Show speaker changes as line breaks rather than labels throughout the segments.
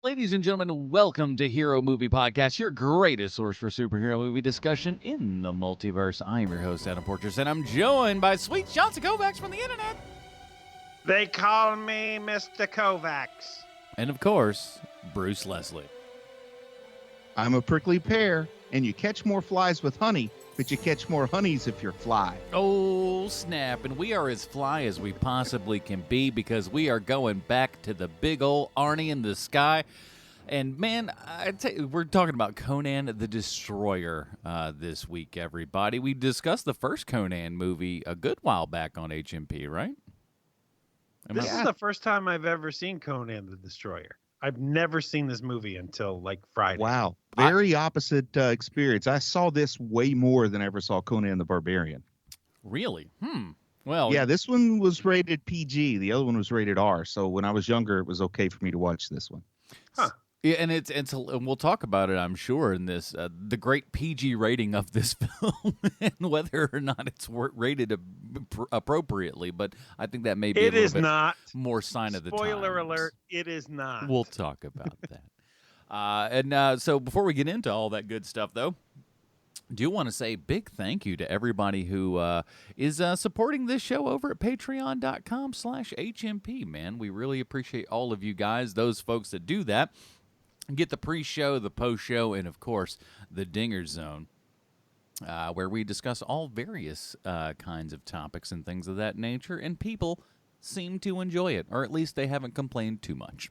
Ladies and gentlemen, welcome to Hero Movie Podcast, your greatest source for superhero movie discussion in the multiverse. I am your host, Adam Portrais, and I'm joined by sweet Johnson Kovacs from the internet.
They call me Mr. Kovacs.
And of course, Bruce Leslie.
I'm a prickly pear, and you catch more flies with honey, but you catch more honeys if you're fly.
Oh, snap. And we are as fly as we possibly can be because we are going back to the big old Arnie in the sky. And, man, I tell you, we're talking about Conan the Destroyer this week, everybody. We discussed the first Conan movie a good while back on HMP, right?
This is the first time I've ever seen Conan the Destroyer. I've never seen this movie until like Friday.
Wow. Very opposite experience. I saw this way more than I ever saw Conan the Barbarian.
Really? Well,
yeah, this one was rated PG. The other one was rated R. So when I was younger, it was okay for me to watch this one.
Huh. Yeah, and and we'll talk about it, I'm sure, in this the great PG rating of this film and whether or not it's rated appropriately. But I think that may be a little bit
not
more sign of the times.
Spoiler alert! It is not.
We'll talk about that. So before we get into all that good stuff, though, do want to say big thank you to everybody who is supporting this show over at patreon.com/HMP, man. We really appreciate all of you guys, those folks that do that. Get the pre-show, the post-show, and, of course, the Dinger Zone, where we discuss all various kinds of topics and things of that nature, and people seem to enjoy it, or at least they haven't complained too much.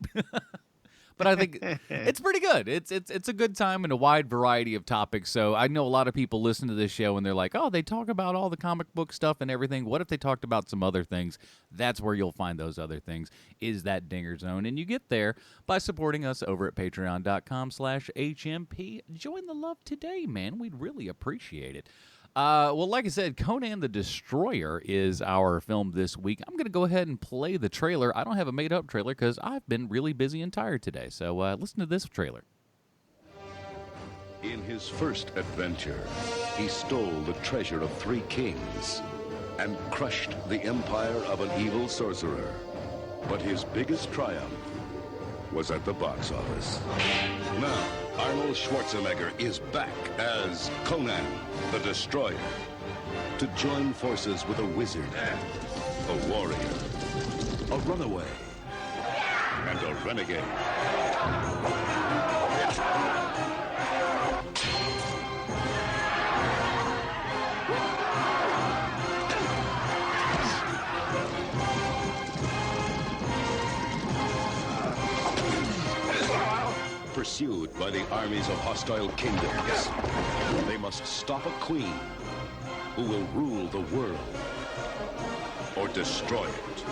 But I think it's pretty good. It's a good time and a wide variety of topics. So I know a lot of people listen to this show and they're like, oh, they talk about all the comic book stuff and everything. What if they talked about some other things? That's where you'll find those other things, is that Dinger Zone. And you get there by supporting us over at patreon.com/HMP. Join the love today, man. We'd really appreciate it. Well, like I said, Conan the Destroyer is our film this week. I'm going to go ahead and play the trailer. I don't have a made-up trailer because I've been really busy and tired today. So listen to this trailer.
In his first adventure, he stole the treasure of 3 kings and crushed the empire of an evil sorcerer. But his biggest triumph was at the box office. Now, Arnold Schwarzenegger is back as Conan the Destroyer to join forces with a wizard, a warrior, a runaway, and a renegade. Pursued by the armies of hostile kingdoms, they must stop a queen who will rule the world or destroy it.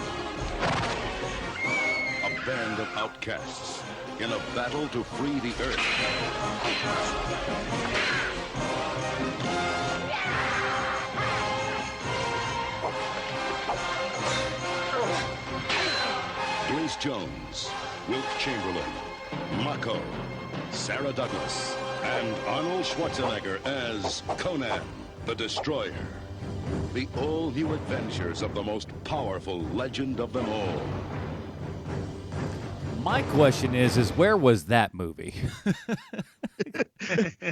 A band of outcasts in a battle to free the earth. Grace Jones, Wilt Chamberlain, Mako, Sarah Douglas, and Arnold Schwarzenegger as Conan the Destroyer. The all-new adventures of the most powerful legend of them all.
My question is where was that movie?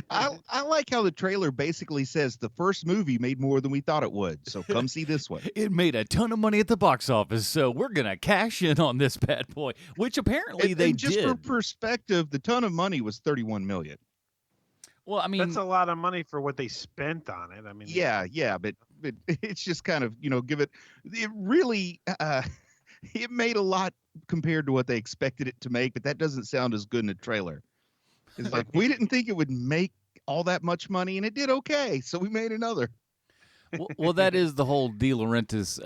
I like how the trailer basically says the first movie made more than we thought it would. So come see this one.
It made a ton of money at the box office, so we're going to cash in on this bad boy, which apparently they
just
did.
For perspective, the ton of money was $31 million.
Well, I mean,
that's a lot of money for what they spent on it. I mean,
yeah, but it's just kind of, it really, it made a lot compared to what they expected it to make, but that doesn't sound as good in a trailer. It's like, we didn't think it would make all that much money, and it did okay, so we made another.
Well, that is the whole De Laurentiis,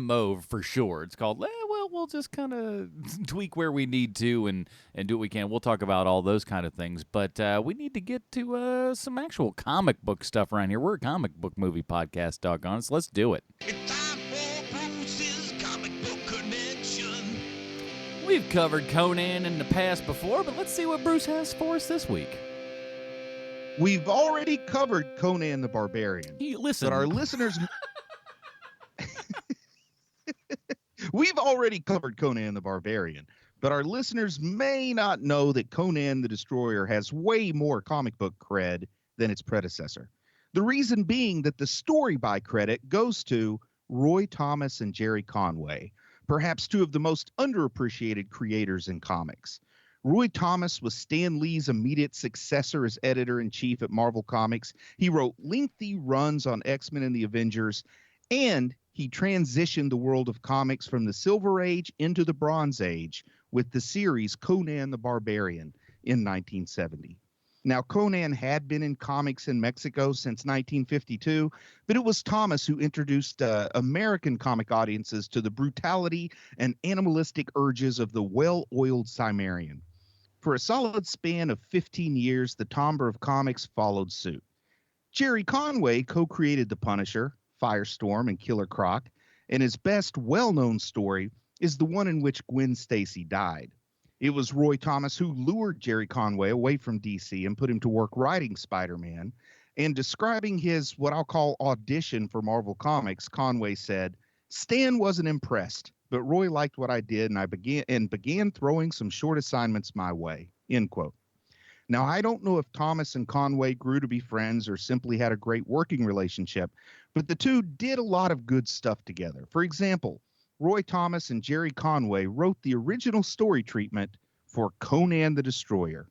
MO for sure. It's called, we'll just kind of tweak where we need to and do what we can. We'll talk about all those kind of things, but we need to get to some actual comic book stuff around here. We're a comic book movie podcast, doggone it, so let's do it. We've covered Conan in the past before, but let's see what Bruce has for us this week.
We've already covered Conan the Barbarian.
Listen.
But our listeners... We've already covered Conan the Barbarian, But our listeners may not know that Conan the Destroyer has way more comic book cred than its predecessor. The reason being that the story by credit goes to Roy Thomas and Jerry Conway, perhaps two of the most underappreciated creators in comics. Roy Thomas was Stan Lee's immediate successor as editor-in-chief at Marvel Comics. He wrote lengthy runs on X-Men and the Avengers, and he transitioned the world of comics from the Silver Age into the Bronze Age with the series Conan the Barbarian in 1970. Now, Conan had been in comics in Mexico since 1952, but it was Thomas who introduced American comic audiences to the brutality and animalistic urges of the well-oiled Cimmerian. For a solid span of 15 years, the timbre of comics followed suit. Jerry Conway co-created The Punisher, Firestorm, and Killer Croc, and his best well-known story is the one in which Gwen Stacy died. It was Roy Thomas who lured Jerry Conway away from DC and put him to work writing Spider-Man. And describing his, what I'll call, audition for Marvel Comics, Conway said, "Stan wasn't impressed, but Roy liked what I did, and I began throwing some short assignments my way," end quote. Now, I don't know if Thomas and Conway grew to be friends or simply had a great working relationship, but the two did a lot of good stuff together. For example, Roy Thomas and Jerry Conway wrote the original story treatment for Conan the Destroyer.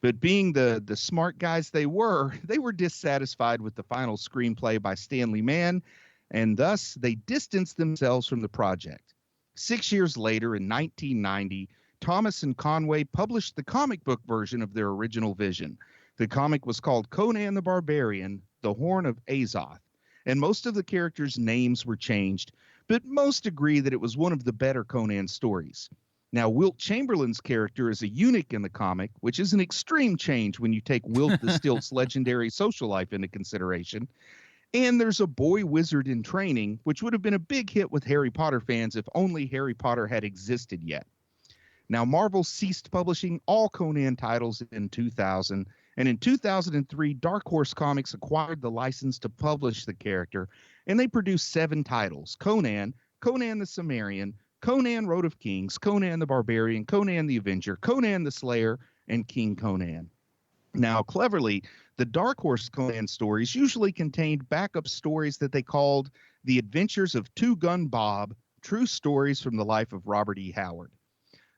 But being the smart guys they were dissatisfied with the final screenplay by Stanley Mann, and thus they distanced themselves from the project. 6 years later, in 1990, Thomas and Conway published the comic book version of their original vision. The comic was called Conan the Barbarian, The Horn of Azoth, and most of the characters' names were changed, but most agree that it was one of the better Conan stories. Now, Wilt Chamberlain's character is a eunuch in the comic, which is an extreme change when you take Wilt the Stilt's legendary social life into consideration. And there's a boy wizard in training, which would have been a big hit with Harry Potter fans if only Harry Potter had existed yet. Now, Marvel ceased publishing all Conan titles in 2000, and in 2003, Dark Horse Comics acquired the license to publish the character, and they produced 7 titles: Conan, Conan the Cimmerian, Conan Road of Kings, Conan the Barbarian, Conan the Avenger, Conan the Slayer, and King Conan. Now, cleverly, the Dark Horse Conan stories usually contained backup stories that they called The Adventures of Two Gun Bob, true stories from the life of Robert E. Howard.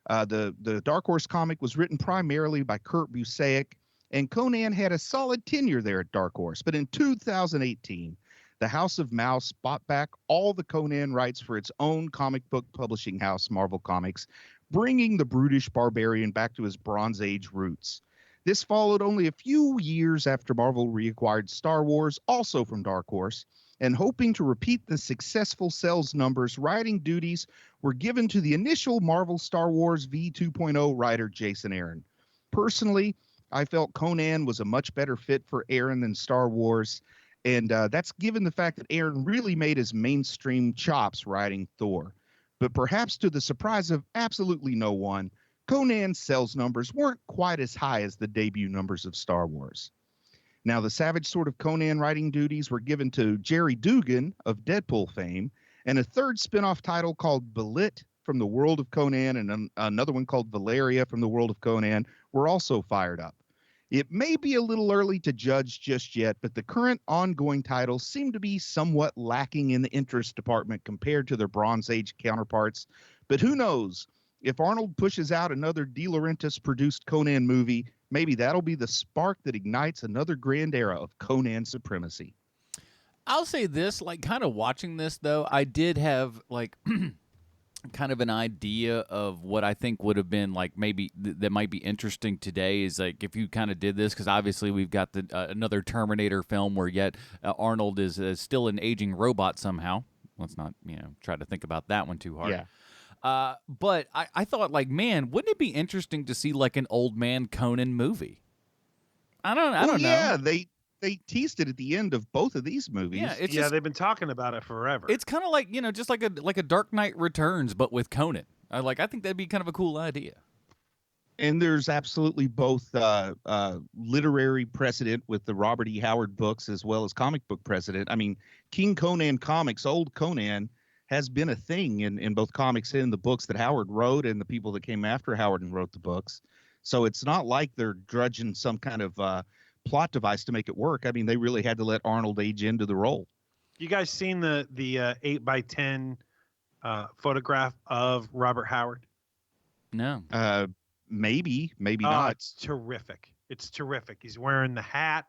The Dark Horse comic was written primarily by Kurt Busiek, and Conan had a solid tenure there at Dark Horse. But in 2018, the House of Mouse bought back all the Conan rights for its own comic book publishing house, Marvel Comics, bringing the brutish barbarian back to his Bronze Age roots. This followed only a few years after Marvel reacquired Star Wars, also from Dark Horse, and hoping to repeat the successful sales numbers, writing duties were given to the initial Marvel Star Wars V2.0 writer Jason Aaron. Personally, I felt Conan was a much better fit for Aaron than Star Wars, and that's given the fact that Aaron really made his mainstream chops writing Thor. But perhaps to the surprise of absolutely no one, Conan's sales numbers weren't quite as high as the debut numbers of Star Wars. Now, the Savage Sword of Conan writing duties were given to Jerry Dugan of Deadpool fame, and a third spin-off title called Belit from the world of Conan and another one called Valeria from the world of Conan were also fired up. It may be a little early to judge just yet, but the current ongoing titles seem to be somewhat lacking in the interest department compared to their Bronze Age counterparts. But who knows? If Arnold pushes out another De Laurentiis-produced Conan movie, maybe that'll be the spark that ignites another grand era of Conan supremacy.
I'll say this, like, kind of watching this, though, I did have, like, kind of an idea of what I think would have been, like, maybe that might be interesting today is, like, if you kind of did this, because obviously we've got the another Terminator film where yet Arnold is still an aging robot somehow. Let's not, try to think about that one too hard.
Yeah.
But I thought, like, man, wouldn't it be interesting to see, like, an old man Conan movie? I don't know.
Yeah, they teased it at the end of both of these movies.
Yeah,
they've been talking about it forever.
It's kind of like, just like a Dark Knight Returns, but with Conan. I think that'd be kind of a cool idea.
And there's absolutely both literary precedent with the Robert E. Howard books as well as comic book precedent. I mean, King Conan Comics, old Conan, has been a thing in both comics and the books that Howard wrote and the people that came after Howard and wrote the books. So it's not like they're drudging some kind of plot device to make it work. I mean, they really had to let Arnold age into the role.
You guys seen the 8x10 photograph of Robert Howard?
No.
Maybe not.
It's terrific. It's terrific. He's wearing the hat.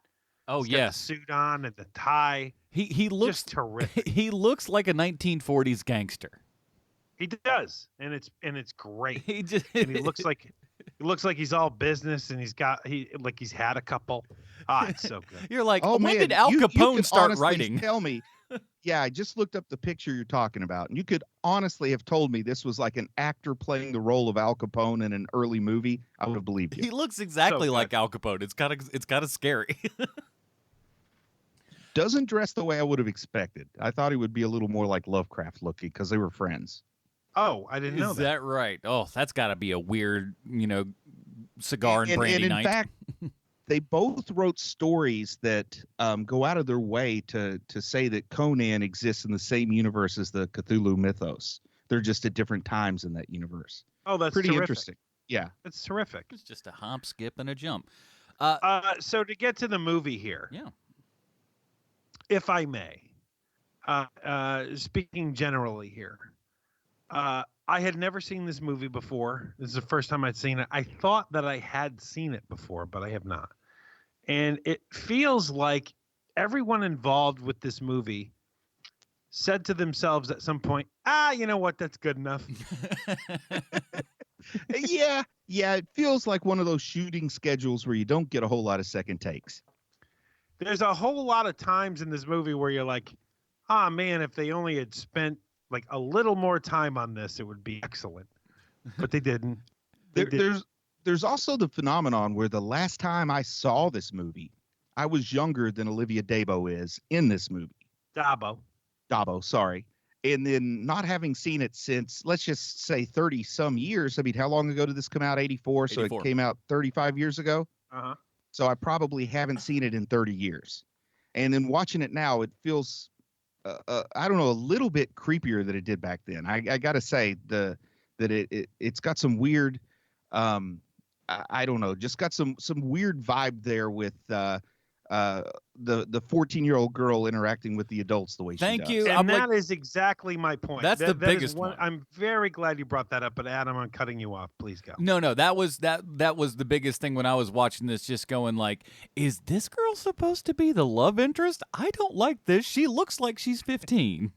Oh,
He's got
yes.
the suit on and the tie.
He looks
just terrific.
He looks like a 1940s gangster.
He does, and it's great.
He just
And he looks like he's all business, and he's had a couple. It's so good.
You're like,
Oh,
when
man,
did Al
you
Capone
could
start
honestly
writing?
Tell me. Yeah, I just looked up the picture you're talking about, and you could honestly have told me this was like an actor playing the role of Al Capone in an early movie. I would have believed
He
you.
looks exactly
So
like
good.
Al Capone. It's kind of scary.
Doesn't dress the way I would have expected. I thought he would be a little more like Lovecraft looking because they were friends.
Oh, I didn't know
Is
that.
that right? Oh, that's got to be a weird, cigar and brandy
and in
night.
fact, they both wrote stories that go out of their way to say that Conan exists in the same universe as the Cthulhu mythos. They're just at different times in that universe.
Oh, that's
Pretty
terrific.
interesting. Yeah.
That's terrific.
It's just a hop, skip, and a jump.
So to get to the movie here,
Yeah.
if I may, speaking generally here, I had never seen this movie before. This is the first time I'd seen it. I thought that I had seen it before, but I have not. And it feels like everyone involved with this movie said to themselves at some point, you know what? That's good enough.
Yeah. It feels like one of those shooting schedules where you don't get a whole lot of second takes.
There's a whole lot of times in this movie where you're like, man, if they only had spent like a little more time on this, it would be excellent. But they didn't.
There's also the phenomenon where the last time I saw this movie, I was younger than Olivia Dabo is in this movie. Dabo, sorry. And then not having seen it since, let's just say 30 some years. I mean, how long ago did this come out? 84. So
84.
it came out 35 years ago.
Uh-huh.
So I probably haven't seen it in 30 years. And then watching it now, it feels, I don't know, a little bit creepier than it did back then. I got to say that it's got some weird, I don't know, just got some weird vibe there with the 14-year-old girl interacting with the adults the way she does.
Thank you.
And that is exactly my point.
That's the
that is
biggest one.
I'm very glad you brought that up, but Adam, I'm cutting you off. Please go.
No, that was the biggest thing when I was watching this, just going like, is this girl supposed to be the love interest? I don't like this. She looks like she's 15.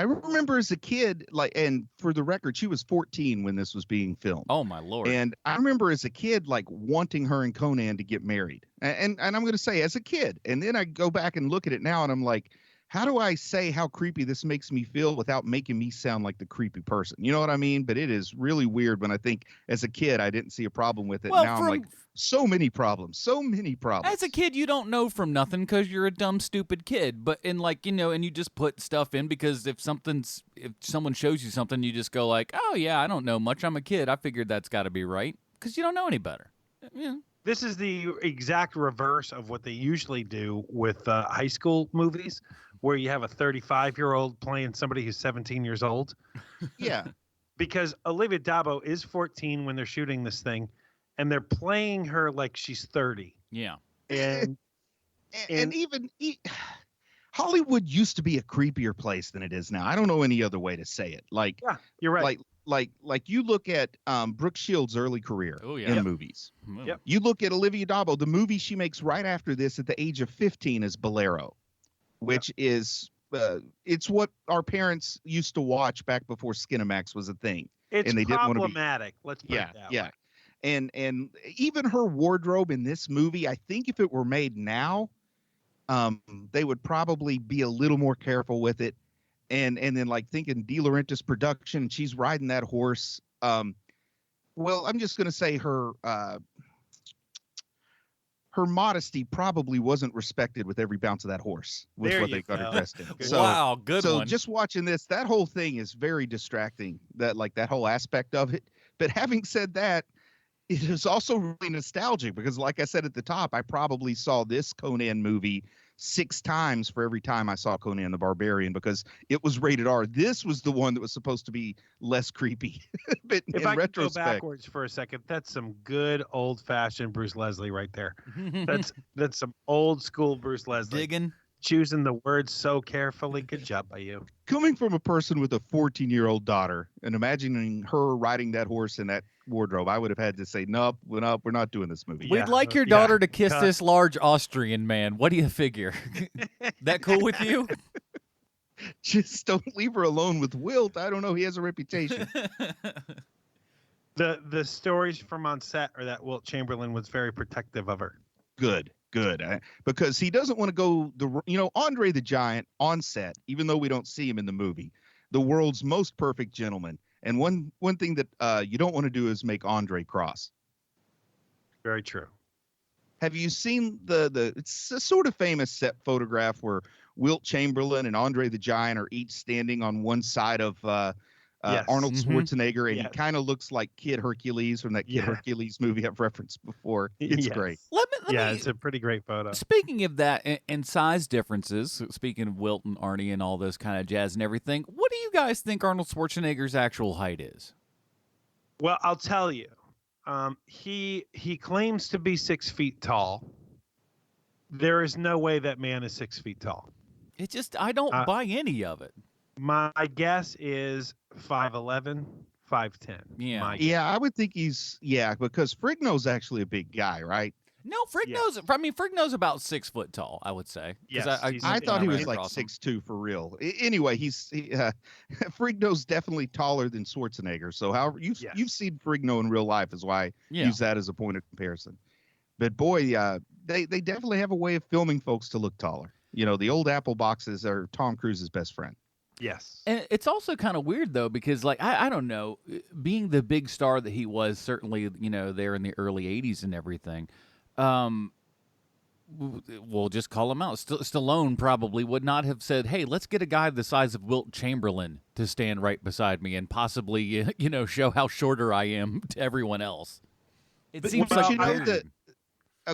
I remember as a kid, and for the record, she was 14 when this was being filmed.
Oh my Lord.
And I remember as a kid, wanting her and Conan to get married. And I'm going to say as a kid, and then I go back and look at it now and I'm like, how do I say how creepy this makes me feel without making me sound like the creepy person? You know what I mean? But it is really weird when I think as a kid, I didn't see a problem with it.
Well,
now I'm like, so many problems.
As a kid, you don't know from nothing because you're a dumb, stupid kid. But and you just put stuff in because if someone shows you something, you just go like, oh yeah, I don't know much. I'm a kid. I figured that's got to be right because you don't know any better. Yeah.
This is the exact reverse of what they usually do with high school movies, where you have a 35-year-old playing somebody who's 17 years old.
Yeah.
Because Olivia Dabo is 14 when they're shooting this thing, and they're playing her like she's 30.
Yeah.
And
even Hollywood used to be a creepier place than it is now. I don't know any other way to say it.
Yeah, you're right.
Like you look at Brooke Shields' early career in movies.
Yep.
You look at Olivia Dabo, the movie she makes right after this at the age of 15 is Bolero, which is it's what our parents used to watch back before Skinamax was a thing.
It's
and they
problematic. Let's put it that way.
And even her wardrobe in this movie, I think if it were made now, they would probably be a little more careful with it. And then thinking De Laurentiis production, and she's riding that horse. Well, I'm just going to say her modesty probably wasn't respected with every bounce of that horse with what they got her dressed in.
Wow, good one.
So just watching this, that whole thing is very distracting, that whole aspect of it. But having said that, it is also really nostalgic because like I said at the top, I probably saw this Conan movie 6 times for every time I saw Conan the Barbarian because it was rated R. This was the one that was supposed to be less creepy. But
if
in
I could go
retrospect,
backwards for a second, that's some good old-fashioned Bruce Leslie right there. That's some old school Bruce Leslie.
Digging.
Choosing the words so carefully. Good job by you.
coming from a person with a 14-year-old daughter and imagining her riding that horse in that wardrobe, I would have had to say, nope, we're not doing this movie.
We'd like your daughter to kiss this large Austrian man. What do you figure? That cool with you?
Just don't leave her alone with Wilt. I don't know. He has a reputation.
The stories from on set are that Wilt Chamberlain was very protective of her.
Good. Because he doesn't want to go Andre the Giant on set, even though we don't see him in the movie, the world's most perfect gentleman. And one thing that you don't want to do is make Andre cross.
Very true.
Have you seen it's a sort of famous set photograph where Wilt Chamberlain and Andre the Giant are each standing on one side of
Yes.
Arnold Schwarzenegger, and
Yes.
he kind of looks like Kid Hercules from that Kid Hercules movie I've referenced before. It's
Yes.
great.
Let me,
It's a pretty great photo.
Speaking of that and size differences, speaking of Wilt and Arnie and all this kind of jazz and everything, what do you guys think Arnold Schwarzenegger's actual height is?
Well, I'll tell you. He claims to be 6 feet tall. There is no way that man is 6 feet tall.
It just, I don't buy any of it.
My guess is 5'11", 5'10".
Yeah.
Yeah, I would think because Frigno's actually a big guy, right?
No, Frigno's about 6 foot tall, I would say.
Yes,
I thought he was like
across him.
6'2" for real. Anyway, Frigno's definitely taller than Schwarzenegger. So however you've seen Frigno in real life is why I use that as a point of comparison. But boy, they definitely have a way of filming folks to look taller. The old Apple boxes are Tom Cruise's best friend.
Yes.
And it's also kind of weird, though, because, like, I don't know, being the big star that he was, certainly, there in the early 80s and everything, we'll just call him out. Stallone probably would not have said, hey, let's get a guy the size of Wilt Chamberlain to stand right beside me and possibly, show how shorter I am to everyone else. It seems like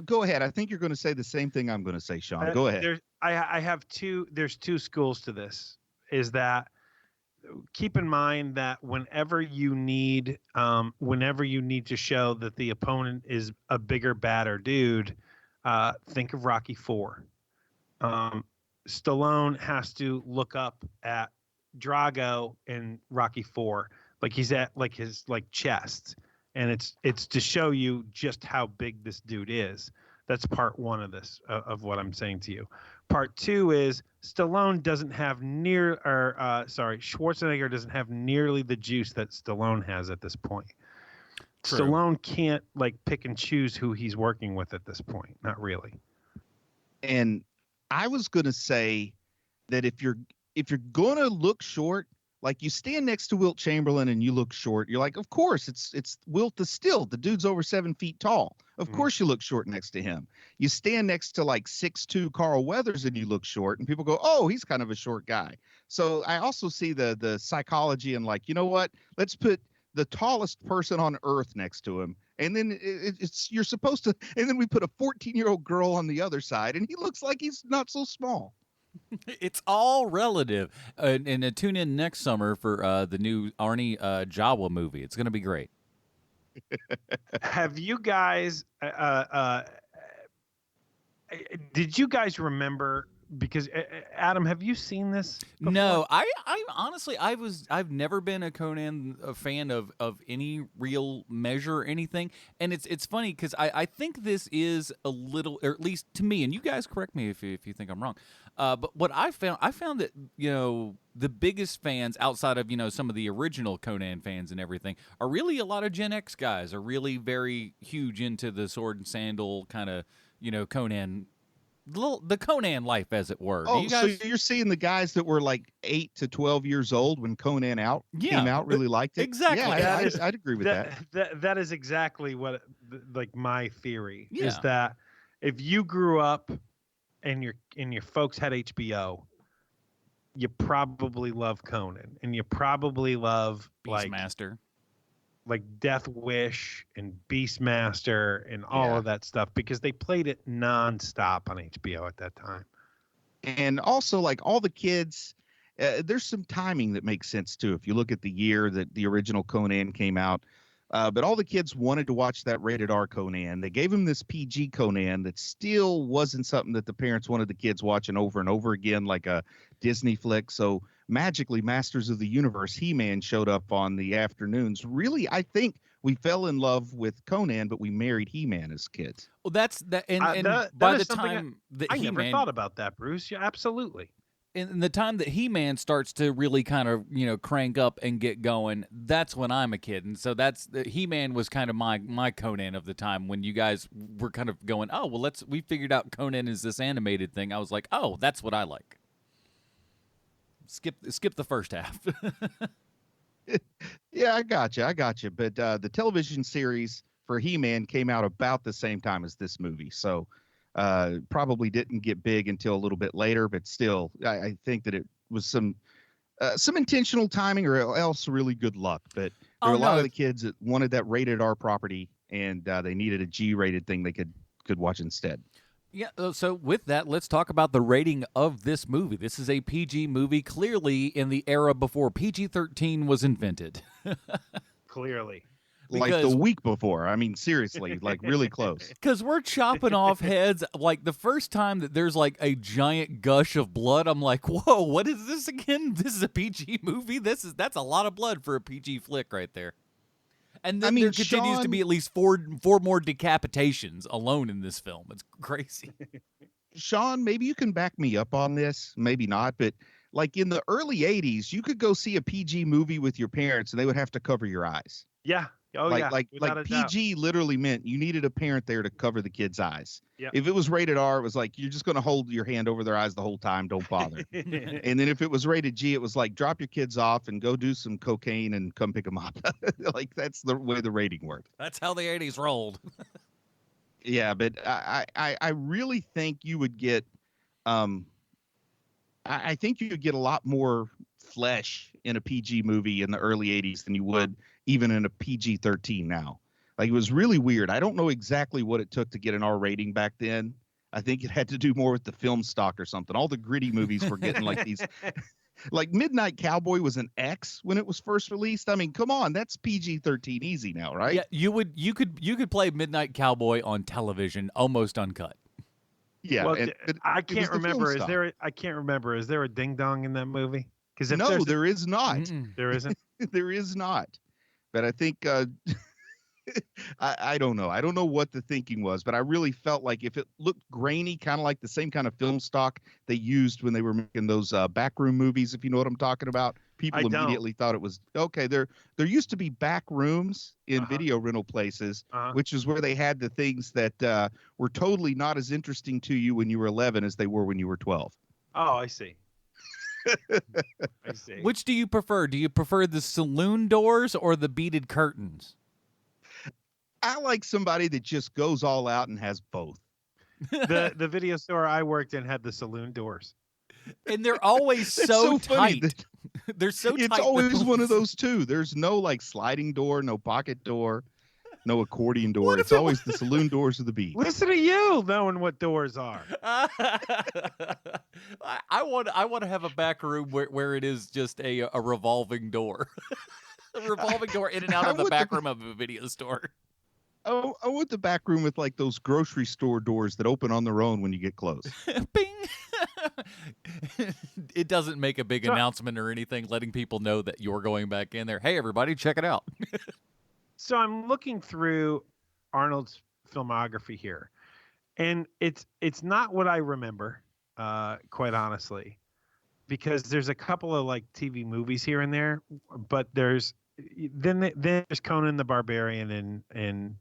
go ahead. I think you're going to say the same thing I'm going to say, Sean. Go ahead.
There's two schools to this. Is that keep in mind that whenever you need to show that the opponent is a bigger, badder dude, think of Rocky IV. Stallone has to look up at Drago in Rocky IV, like he's at like his chest, and it's to show you just how big this dude is. That's part one of this of what I'm saying to you. Part two is Schwarzenegger doesn't have nearly the juice that Stallone has at this point. True. Stallone can't pick and choose who he's working with at this point. Not really.
And I was going to say that if you're going to look short, like you stand next to Wilt Chamberlain and you look short, you're like, of course, it's Wilt the Still. The dude's over 7 feet tall. Of course you look short next to him. You stand next to 6'2" Carl Weathers and you look short, and people go, oh, he's kind of a short guy. So I also see the psychology and you know what? Let's put the tallest person on earth next to him. And then you're supposed to, and then we put a 14-year-old girl on the other side, and he looks like he's not so small.
It's all relative. And tune in next summer for the new Arnie Jawa movie. It's going to be great.
Have you guys did you guys remember, because Adam, have you seen this before?
No, I honestly I've never been a Conan fan of any real measure or anything, and it's funny because I think this is a little, or at least to me, and you guys correct me if you think I'm wrong, but what I found that the biggest fans outside of some of the original Conan fans and everything are really a lot of Gen X guys are really very huge into the sword and sandal kind of Conan. The Conan life, as it were.
Oh, so you're seeing the guys that were 8 to 12 years old when Conan came out really liked it?
Exactly.
Yeah, I'd agree with that.
That is exactly what, my theory is,
Yeah.
that if you grew up and your folks had HBO, you probably love Conan, and you probably love
Beastmaster.
like Death Wish and Beastmaster and all of that stuff, because they played it nonstop on HBO at that time.
And also, like, all the kids, there's some timing that makes sense too. If you look at the year that the original Conan came out, but all the kids wanted to watch that rated R Conan. They gave him this PG Conan that still wasn't something that the parents wanted the kids watching over and over again, like a Disney flick. So magically, Masters of the Universe, He-Man showed up on the afternoons. Really, I think we fell in love with Conan, but we married He-Man as kids.
Well, that's that, and
that
by
is
the
something
time that
I never
He-Man,
thought about that, Bruce. Yeah, absolutely.
in the time that He-Man starts to really kind of crank up and get going, that's when I'm a kid, and so that's He-Man was kind of my Conan of the time when you guys were kind of going, oh well, we figured out Conan is this animated thing. I was like, oh, that's what I like. Skip the first half.
Yeah, I got you. But the television series for He-Man came out about the same time as this movie, so probably didn't get big until a little bit later. But still, I think that it was some intentional timing, or else really good luck. But there were a lot of the kids that wanted that rated R property, and they needed a G-rated thing they could watch instead.
Yeah, so with that, let's talk about the rating of this movie. This is a PG movie, clearly in the era before PG-13 was invented.
Clearly.
Like the week before. I mean, seriously, like really close.
Because we're chopping off heads. Like the first time that there's like a giant gush of blood, I'm like, whoa, what is this again? This is a PG movie? That's a lot of blood for a PG flick right there. And then there continues to be at least four more decapitations alone in this film. It's crazy.
Sean, maybe you can back me up on this. Maybe not. But like in the early 80s, you could go see a PG movie with your parents and they would have to cover your eyes.
Yeah. Oh,
like,
yeah.
Like PG literally meant you needed a parent there to cover the kid's eyes.
Yep.
If it was rated R, it was like, you're just going to hold your hand over their eyes the whole time. Don't bother. And then if it was rated G, it was like, drop your kids off and go do some cocaine and come pick them up. Like, that's the way the rating worked.
That's how the 80s rolled.
Yeah, but I really think you would get, I think you would get a lot more flesh in a PG movie in the early 80s than you would even in a PG-13 now. Like, it was really weird. I don't know exactly what it took to get an R rating back then. I think it had to do more with the film stock or something. All the gritty movies were getting like these, like Midnight Cowboy was an X when it was first released. I mean, come on, that's PG-13 easy now, right?
Yeah, you could play Midnight Cowboy on television almost uncut.
Yeah,
well, I can't remember. I can't remember. Is there a ding dong in that movie? Because
no, there is not.
There isn't.
There is not. But I think I don't know. I don't know what the thinking was, but I really felt like if it looked grainy, kind of like the same kind of film stock they used when they were making those backroom movies, if you know what I'm talking about, people immediately thought it was okay. There used to be back rooms in video rental places, which is where they had the things that were totally not as interesting to you when you were 11 as they were when you were 12.
Oh, I see. I see.
Which do you prefer? Do you prefer the saloon doors or the beaded curtains?
I like somebody that just goes all out and has both.
The video store I worked in had the saloon doors.
And they're always so tight. They're so tight.
It's always one of those two. There's no like sliding door, no pocket door, no accordion door. It's always the saloon doors of the beat.
Listen to you knowing what doors are.
I want to have a back room where it is just a revolving door. A revolving door in and out of the back room of a video store.
Oh, I want the back room with like those grocery store doors that open on their own when you get close.
Bing. It doesn't make a big announcement or anything letting people know that you're going back in there. Hey, everybody, check it out.
So I'm looking through Arnold's filmography here, and it's not what I remember, quite honestly, because there's a couple of like TV movies here and there, but there's Conan the Barbarian in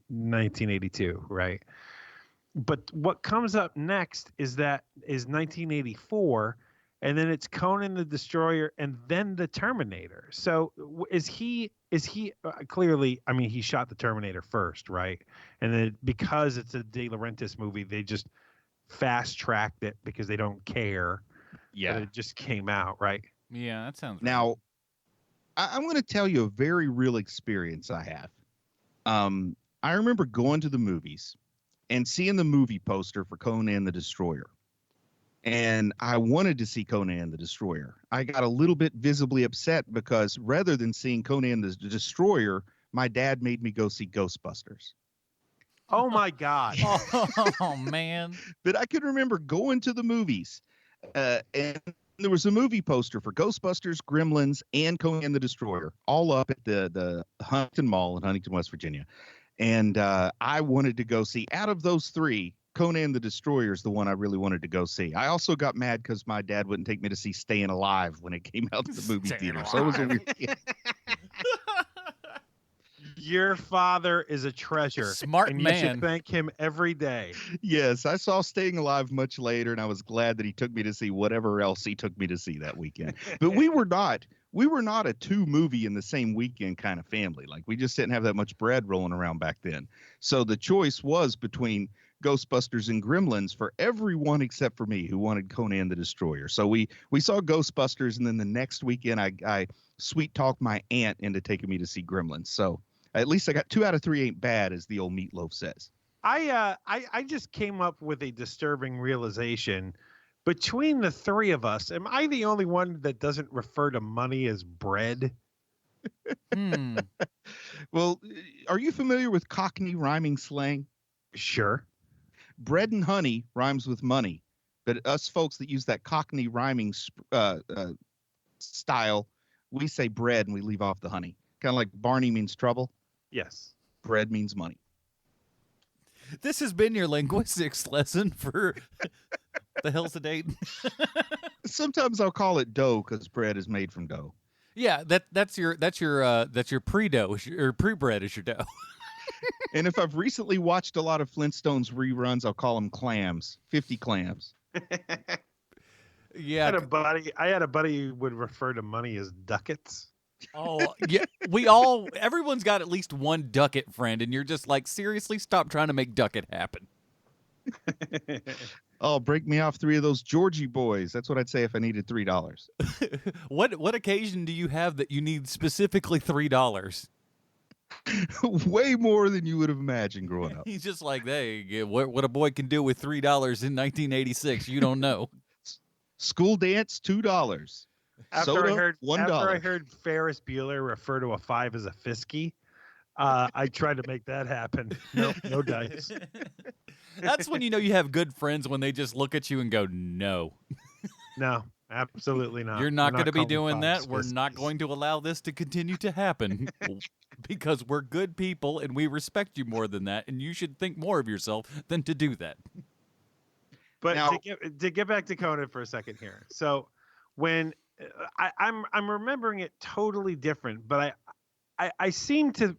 1982, right? But what comes up next is 1984, and then it's Conan the Destroyer, and then the Terminator. So is he clearly? I mean, he shot the Terminator first, right? And then because it's a De Laurentiis movie, they just fast tracked it because they don't care.
Yeah,
that it just came out, right?
Yeah, that sounds.
Now, I'm going to tell you a very real experience I have. I remember going to the movies and seeing the movie poster for Conan the Destroyer. and I wanted to see Conan the Destroyer. I got a little bit visibly upset because rather than seeing Conan the Destroyer, my dad made me go see Ghostbusters.
Oh my God.
Oh man.
But I can remember going to the movies, and there was a movie poster for Ghostbusters, Gremlins, and Conan the Destroyer, all up at the Huntington Mall in Huntington, West Virginia. And I wanted to go see, out of those three, Conan the Destroyer is the one I really wanted to go see. I also got mad because my dad wouldn't take me to see Staying Alive when it came out to the movie theater. So it was a weird.
Your father is a treasure.
Smart
and
man.
You should thank him every day.
Yes, I saw Staying Alive much later, and I was glad that he took me to see whatever else he took me to see that weekend. But we were not a two movie in the same weekend kind of family. Like, we just didn't have that much bread rolling around back then. So the choice was between Ghostbusters and Gremlins for everyone except for me, who wanted Conan the Destroyer. So we saw Ghostbusters, and then the next weekend I sweet talked my aunt into taking me to see Gremlins. So at least I got 2 out of 3 ain't bad, as the old Meatloaf says.
I just came up with a disturbing realization. Between the three of us, am I the only one that doesn't refer to money as bread?
Well, are you familiar with Cockney rhyming slang?
Sure.
Bread and honey rhymes with money, but us folks that use that Cockney rhyming style, we say bread and we leave off the honey. Kind of like Barney means trouble.
Yes.
Bread means money.
This has been your linguistics lesson for the hell's a date.
Sometimes I'll call it dough because bread is made from dough.
Yeah, that's your pre-dough or pre-bread is your dough.
And if I've recently watched a lot of Flintstones reruns, I'll call them clams. 50 clams.
Yeah.
I had a buddy who would refer to money as ducats.
Oh, yeah. Everyone's got at least one ducat friend, and you're just like, seriously, stop trying to make ducat happen.
Oh, break me off 3 of those Georgie boys. That's what I'd say if I needed $3.
What occasion do you have that you need specifically $3?
Way more than you would have imagined growing up.
He's just like, hey, what a boy can do with $3 in 1986, you don't know.
School dance, $2. Soda, $1.
After I heard Ferris Bueller refer to a 5 as a fisky, I tried to make that happen. Nope, no dice.
That's when you know you have good friends, when they just look at you and go, no.
No, absolutely not.
You're not going to be
calling
doing that.
fives
We're not
fiskies.
going to allow this to continue to happen because we're good people and we respect you more than that. And you should think more of yourself than to do that.
But
Now-
to get back to Conan for a second here. So when I'm remembering it totally different, but I seem to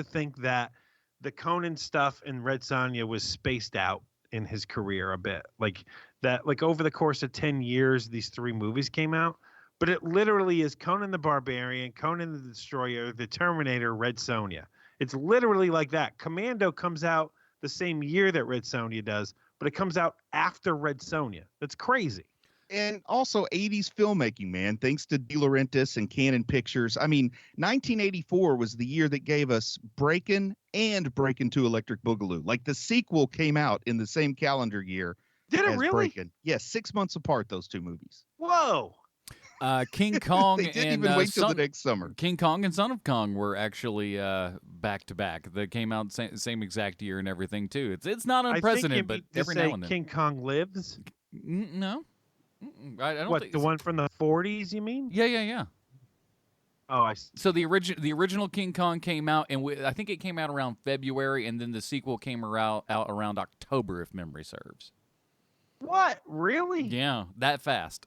think that the Conan stuff in Red Sonja was spaced out in his career a bit. Like over the course of 10 years, these 3 movies came out, but it literally is Conan the Barbarian, Conan the Destroyer, the Terminator, Red Sonja. It's literally like that. Commando comes out the same year that Red Sonja does, but it comes out after Red Sonja. That's crazy.
And also 80s filmmaking, man, thanks to De Laurentiis and Canon Pictures. I mean, 1984 was the year that gave us Breakin' and Breakin' 2 Electric Boogaloo. Like, the sequel came out in the same calendar year.
Did it
as
really?
Breakin'. Yes, 6 months apart, those 2 movies.
Whoa.
King Kong
They didn't
and
even wait till the next summer.
King Kong and Son of Kong were actually back to back. They came out same exact year and everything too. It's not unprecedented, but every now and then.
King Kong Lives.
No, I don't
What,
think
the one from the 40s? You mean?
Yeah.
Oh, I see.
So the original King Kong came out, and I think it came out around February, and then the sequel came out around October, if memory serves.
What? Really?
Yeah, that fast.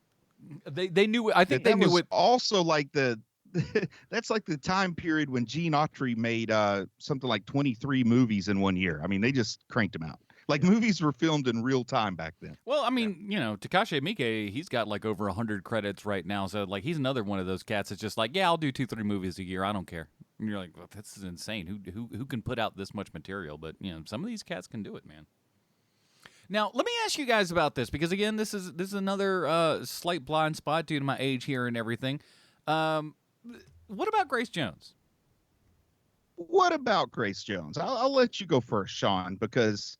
They knew. I think
That
they knew
was
it.
also like that's like the time period when Gene Autry made something like 23 movies in 1 year. I mean, they just cranked them out. Like, movies were filmed in real time back then.
Well, I mean, Takashi Miike, he's got like over 100 credits right now. So like, he's another one of those cats that's just like, yeah, I'll do 2-3 movies a year. I don't care. And you're like, well, this is insane. Who can put out this much material? But some of these cats can do it, man. Now, let me ask you guys about this, because again, this is another slight blind spot due to my age here and everything. What about Grace Jones?
What about Grace Jones? I'll let you go first, Sean, because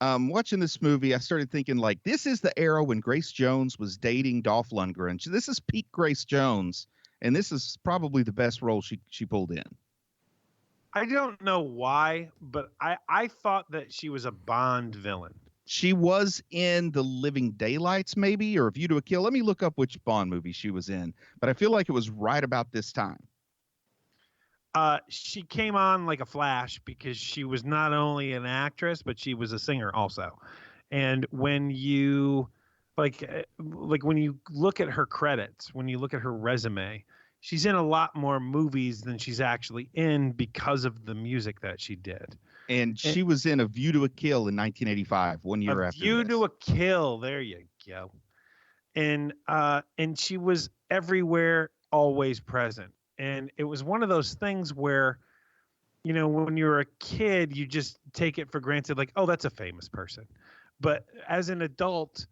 Watching this movie, I started thinking, like, this is the era when Grace Jones was dating Dolph Lundgren. This is peak Grace Jones, and this is probably the best role she pulled in.
I don't know why, but I thought that she was a Bond villain.
She was in The Living Daylights, maybe, or A View to a Kill. Let me look up which Bond movie she was in, but I feel like it was right about this time.
She came on like a flash because she was not only an actress, but she was a singer also. And when you like when you look at her credits, when you look at her resume, she's in a lot more movies than she's actually in because of the music that she did.
And she was in A View to a Kill in 1985, 1 year after.
A View to a Kill, there you go. And she was everywhere, always present. And it was one of those things where, you know, when you're a kid, you just take it for granted, like, oh, that's a famous person. But as an adult,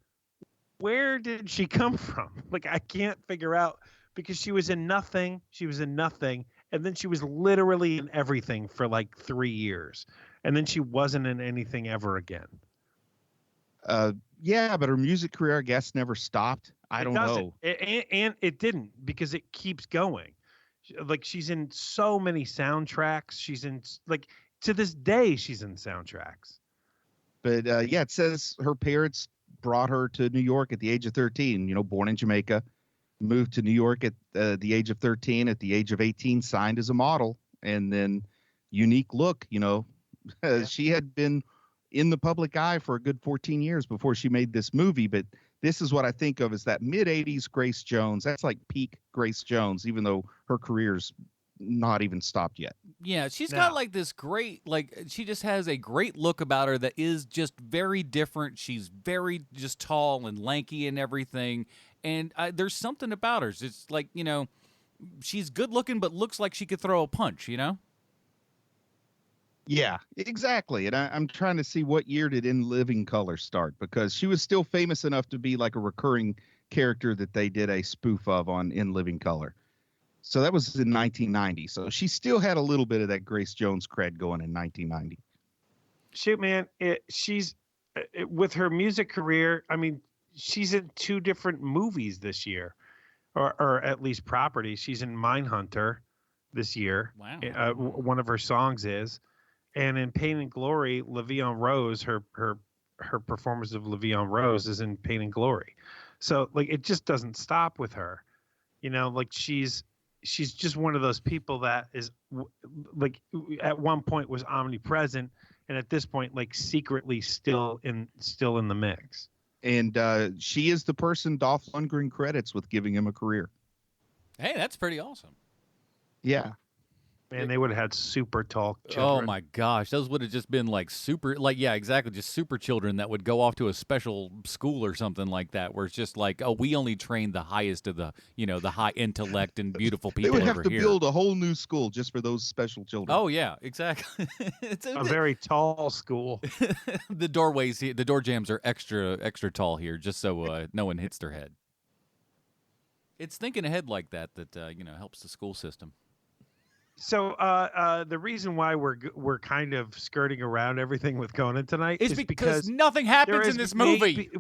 where did she come from? Like, I can't figure out, because she was in nothing. She was in nothing. And then she was literally in everything for like 3 years. And then she wasn't in anything ever again.
Yeah, but her music career, I guess, never stopped. I don't know.
And it didn't, because it keeps going. Like, she's in so many soundtracks. She's in, like, to this day, she's in soundtracks.
But yeah, it says her parents brought her to New York at the age of 13, you know, born in Jamaica, moved to New York at the age of 13, at the age of 18, signed as a model, and then unique look, you know, she had been in the public eye for a good 14 years before she made this movie. But this is what I think of as that mid-'80s Grace Jones. That's like peak Grace Jones, even though her career's not even stopped yet.
Yeah, she's got like this great, like, she just has a great look about her that is just very different. She's very just tall and lanky and everything. And there's something about her. It's like, you know, she's good looking, but looks like she could throw a punch, you know?
Yeah, exactly. And I'm trying to see what year did In Living Color start, because she was still famous enough to be like a recurring character that they did a spoof of on In Living Color. So that was in 1990. So she still had a little bit of that Grace Jones cred going in 1990.
Shoot, man, she's with her music career. I mean, she's in 2 different movies this year, or at least properties. She's in Mindhunter this year.
Wow.
One of her songs is. And in Pain and Glory, Le'Veon Rose, her performance of Le'Veon Rose is in Pain and Glory. So, like, it just doesn't stop with her. You know, like, she's just one of those people that is, like, at one point was omnipresent, and at this point, like, secretly still in the mix.
And she is the person Dolph Lundgren credits with giving him a career.
Hey, that's pretty awesome.
Yeah.
Man, they would have had super tall children.
Oh my gosh, those would have just been like super, like, yeah, exactly, just super children that would go off to a special school or something like that, where it's just like, oh, we only train the highest of the, you know, the high intellect and beautiful people.
They would have
over
to
here.
build a whole new school just for those special children.
Oh yeah, exactly. It's
a very tall school.
The doorways, the door jams are extra tall here, just so no one hits their head. It's thinking ahead like that you know, helps the school system.
So the reason why we're kind of skirting around everything with Conan tonight
is because nothing happens in this movie.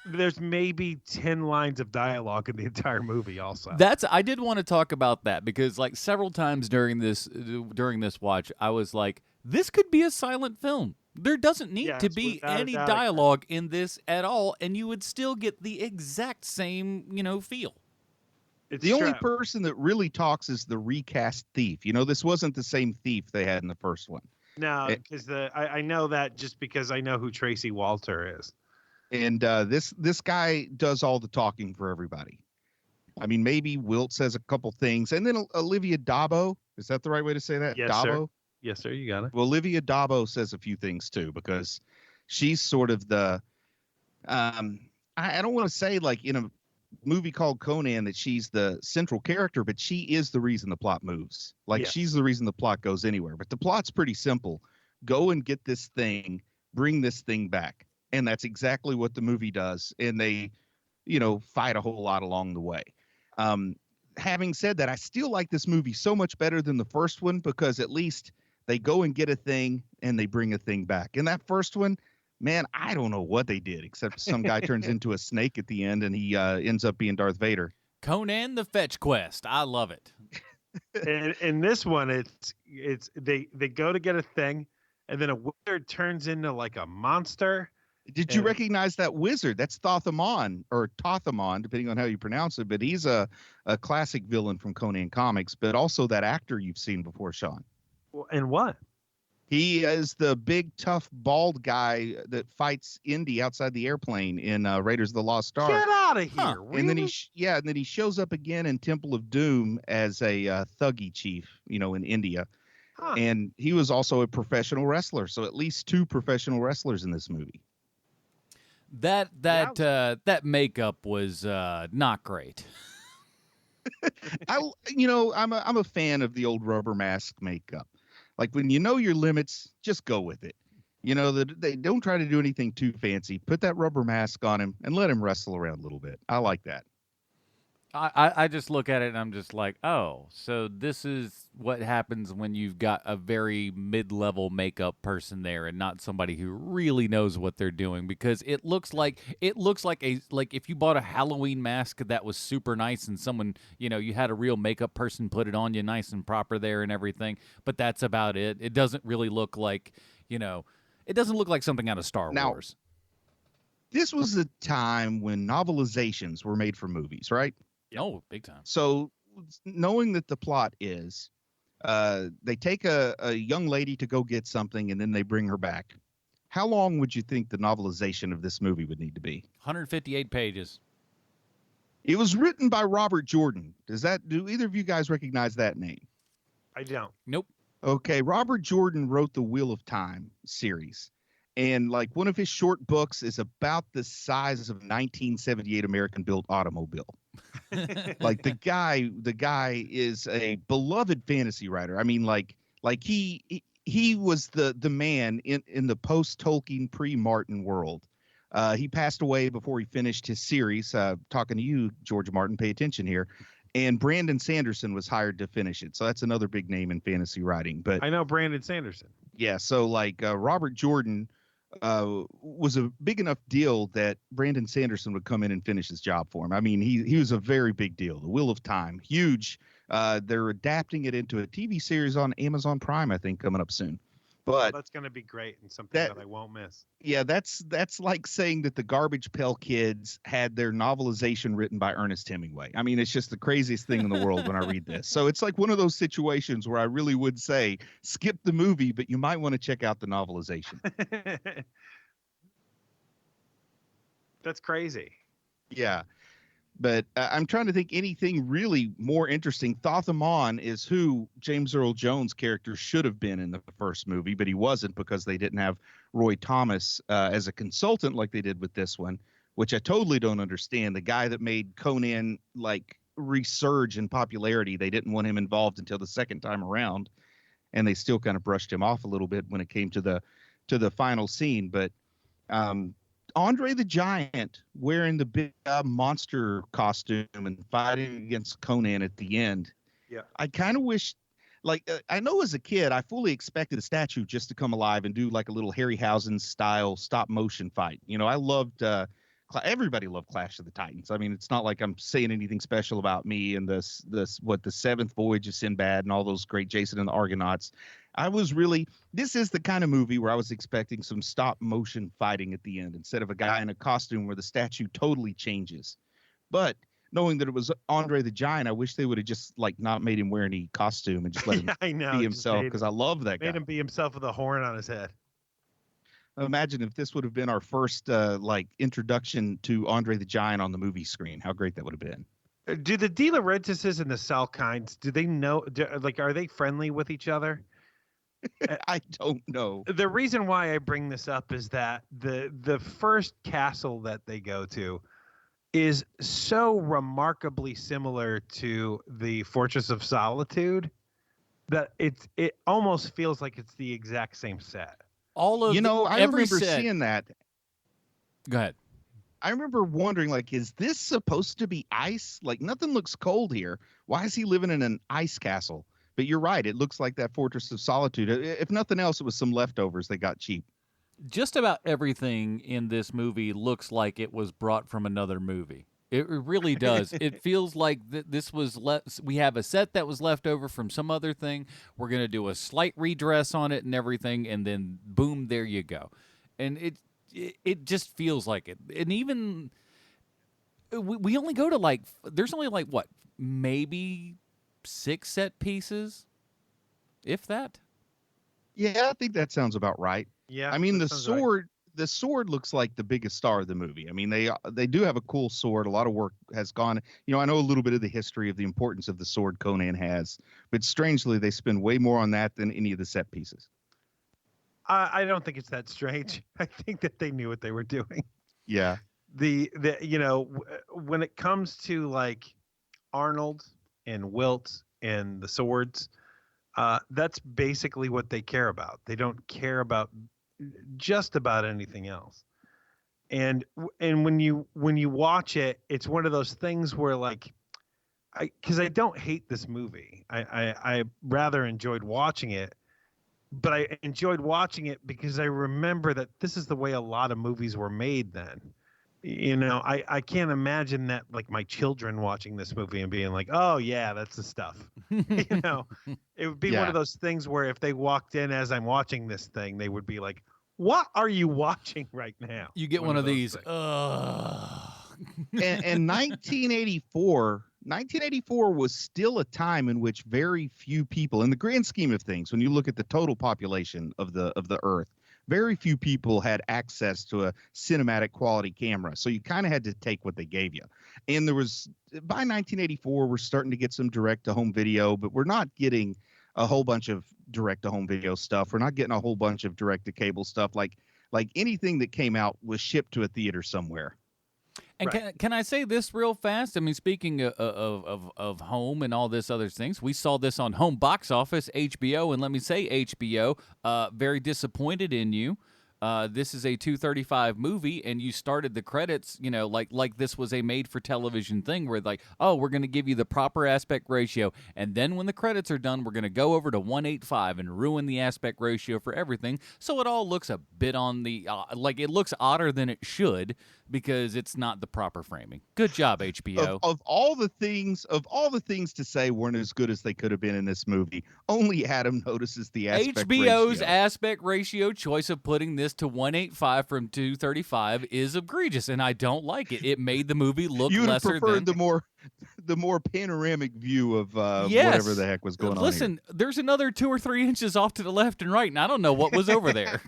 There's maybe 10 lines of dialogue in the entire movie also.
I did want to talk about that, because like several times during this watch, I was like, this could be a silent film. There doesn't need to be any dialogue in this at all, and you would still get the exact same, you know, feel.
The only person that really talks is the recast thief. You know, this wasn't the same thief they had in the first one.
No, because I know that just because I know who Tracy Walter is.
And this guy does all the talking for everybody. I mean, maybe Wilt says a couple things, and then Olivia Dabo, is that the right way to say that?
Yes,
Dabo?
sir. Yes, sir. You got it.
Well, Olivia Dabo says a few things too, because she's sort of the I don't want to say like in a movie called Conan that she's the central character, but she is the reason the plot moves. Like, she's the reason the plot goes anywhere. But the plot's pretty simple. Go and get this thing, bring this thing back. And that's exactly what the movie does. And they, you know, fight a whole lot along the way. Having said that, I still like this movie so much better than the first one, because at least they go and get a thing and they bring a thing back. In that first one, man, I don't know what they did, except some guy turns into a snake at the end, and he ends up being Darth Vader.
Conan the Fetch Quest. I love it.
In this one, it's they go to get a thing, and then a wizard turns into like a monster.
Did you recognize that wizard? That's Thothamon, or Tothamon, depending on how you pronounce it. But he's a classic villain from Conan comics, but also that actor you've seen before, Sean.
And what?
He is the big, tough, bald guy that fights Indy outside the airplane in Raiders of the Lost Ark.
Get out of here!
Huh.
Really?
And then he shows up again in Temple of Doom as a thuggy chief, in India.
Huh.
And he was also a professional wrestler. So at least 2 professional wrestlers in this movie.
That makeup was not great.
I'm a fan of the old rubber mask makeup. Like when you know your limits, just go with it. They don't try to do anything too fancy. Put that rubber mask on him and let him wrestle around a little bit. I like that.
I just look at it and I'm just like, oh, so this is what happens when you've got a very mid-level makeup person there and not somebody who really knows what they're doing, because it looks like if you bought a Halloween mask that was super nice and someone, you had a real makeup person put it on you nice and proper there and everything, but that's about it. It doesn't really look like, it doesn't look like something out of Star Wars.
This was the time when novelizations were made for movies, right?
Oh, big time.
So knowing that the plot is they take a young lady to go get something and then they bring her back. How long would you think the novelization of this movie would need to be?
158 pages.
It was written by Robert Jordan. Do either of you guys recognize that name?
I don't.
Nope.
Okay, Robert Jordan wrote the Wheel of Time series. And like one of his short books is about the size of a 1978 American-built automobile. Like the guy is a beloved fantasy writer. I mean, like he was the man in the post-Tolkien, pre-Martin world. He passed away before he finished his series. Talking to you, George Martin, pay attention here. And Brandon Sanderson was hired to finish it. So that's another big name in fantasy writing. But
I know Brandon Sanderson.
Yeah, so like Robert Jordan was a big enough deal that Brandon Sanderson would come in and finish his job for him. I mean, he was a very big deal. The Wheel of Time, huge. They're adapting it into a TV series on Amazon Prime, I think, coming up soon. But
that's going to be great and something that I won't miss.
Yeah, that's like saying that the Garbage Pail Kids had their novelization written by Ernest Hemingway. I mean, it's just the craziest thing in the world when I read this. So it's like one of those situations where I really would say skip the movie, but you might want to check out the novelization.
That's crazy.
Yeah. But I'm trying to think anything really more interesting. Thothamon is who James Earl Jones' character should have been in the first movie, but he wasn't because they didn't have Roy Thomas as a consultant like they did with this one, which I totally don't understand. The guy that made Conan like resurge in popularity, they didn't want him involved until the second time around, and they still kind of brushed him off a little bit when it came to the final scene. But Andre the Giant wearing the big monster costume and fighting against Conan at the end.
Yeah. I
kind of wish, I know as a kid, I fully expected the statue just to come alive and do like a little Harryhausen style stop motion fight. I loved, everybody loved Clash of the Titans. I mean, it's not like I'm saying anything special about me and the Seventh Voyage of Sinbad and all those great Jason and the Argonauts. This is the kind of movie where I was expecting some stop motion fighting at the end instead of a guy in a costume where the statue totally changes. But knowing that it was Andre the Giant, I wish they would have just not made him wear any costume and just let him be himself, because I love that guy.
Made him be himself with a horn on his head.
Imagine if this would have been our first introduction to Andre the Giant on the movie screen. How great that would have been.
Do the De Laurentises and the Salkinds, do they know, are they friendly with each other?
I don't know.
The reason why I bring this up is that the first castle that they go to is so remarkably similar to the Fortress of Solitude that it almost feels like it's the exact same set.
I remember seeing that.
Go ahead.
I remember wondering, is this supposed to be ice? Nothing looks cold here. Why is he living in an ice castle? But you're right. It looks like that Fortress of Solitude. If nothing else, it was some leftovers they got cheap.
Just about everything in this movie looks like it was brought from another movie. It really does. It feels like this was we have a set that was left over from some other thing. We're going to do a slight redress on it and everything, and then boom, there you go. And it just feels like it. And even we only go to there's only what, maybe 6 set pieces, if that.
Yeah, I think that sounds about right.
Yeah.
I mean,
that
the
sounds right.
sword, the sword looks like the biggest star of the movie. I mean, they do have a cool sword. A lot of work has gone. I know a little bit of the history of the importance of the sword Conan has, but strangely, they spend way more on that than any of the set pieces.
I don't think it's that strange. I think that they knew what they were doing.
Yeah.
When it comes to like Arnold and Wilt and the swords, that's basically what they care about. They don't care about just about anything else. And when you watch it, it's one of those things where because I don't hate this movie. I rather enjoyed watching it, but I enjoyed watching it because I remember that this is the way a lot of movies were made then. I can't imagine that my children watching this movie and being like, oh yeah, that's the stuff. It would be one of those things where if they walked in as I'm watching this thing, they would be like, what are you watching right now?
You get one of these.
And 1984 was still a time in which very few people, in the grand scheme of things, when you look at the total population of the Earth, very few people had access to a cinematic quality camera. So you kind of had to take what they gave you. And by 1984, we're starting to get some direct-to-home video, but we're not getting a whole bunch of direct-to-home video stuff. We're not getting a whole bunch of direct-to-cable stuff. Like anything that came out was shipped to a theater somewhere.
And right. Can I say this real fast? I mean, speaking of home and all this other things, we saw this on home box office, HBO, and let me say, HBO, very disappointed in you. This is a 235 movie, and you started the credits, like this was a made-for-television thing where we're going to give you the proper aspect ratio, and then when the credits are done, we're going to go over to 185 and ruin the aspect ratio for everything, so it all looks a bit on the, it looks odder than it should because it's not the proper framing. Good job, HBO.
Of all the things to say weren't as good as they could have been in this movie, only Adam notices the aspect
HBO's
ratio.
aspect ratio choice of putting this to 185 from 235 is egregious, and I don't like it. It made the movie look
you would have
lesser
preferred
than
the more panoramic view of whatever the heck was going on.
Listen, there's another 2 or 3 inches off to the left and right, and I don't know what was over there.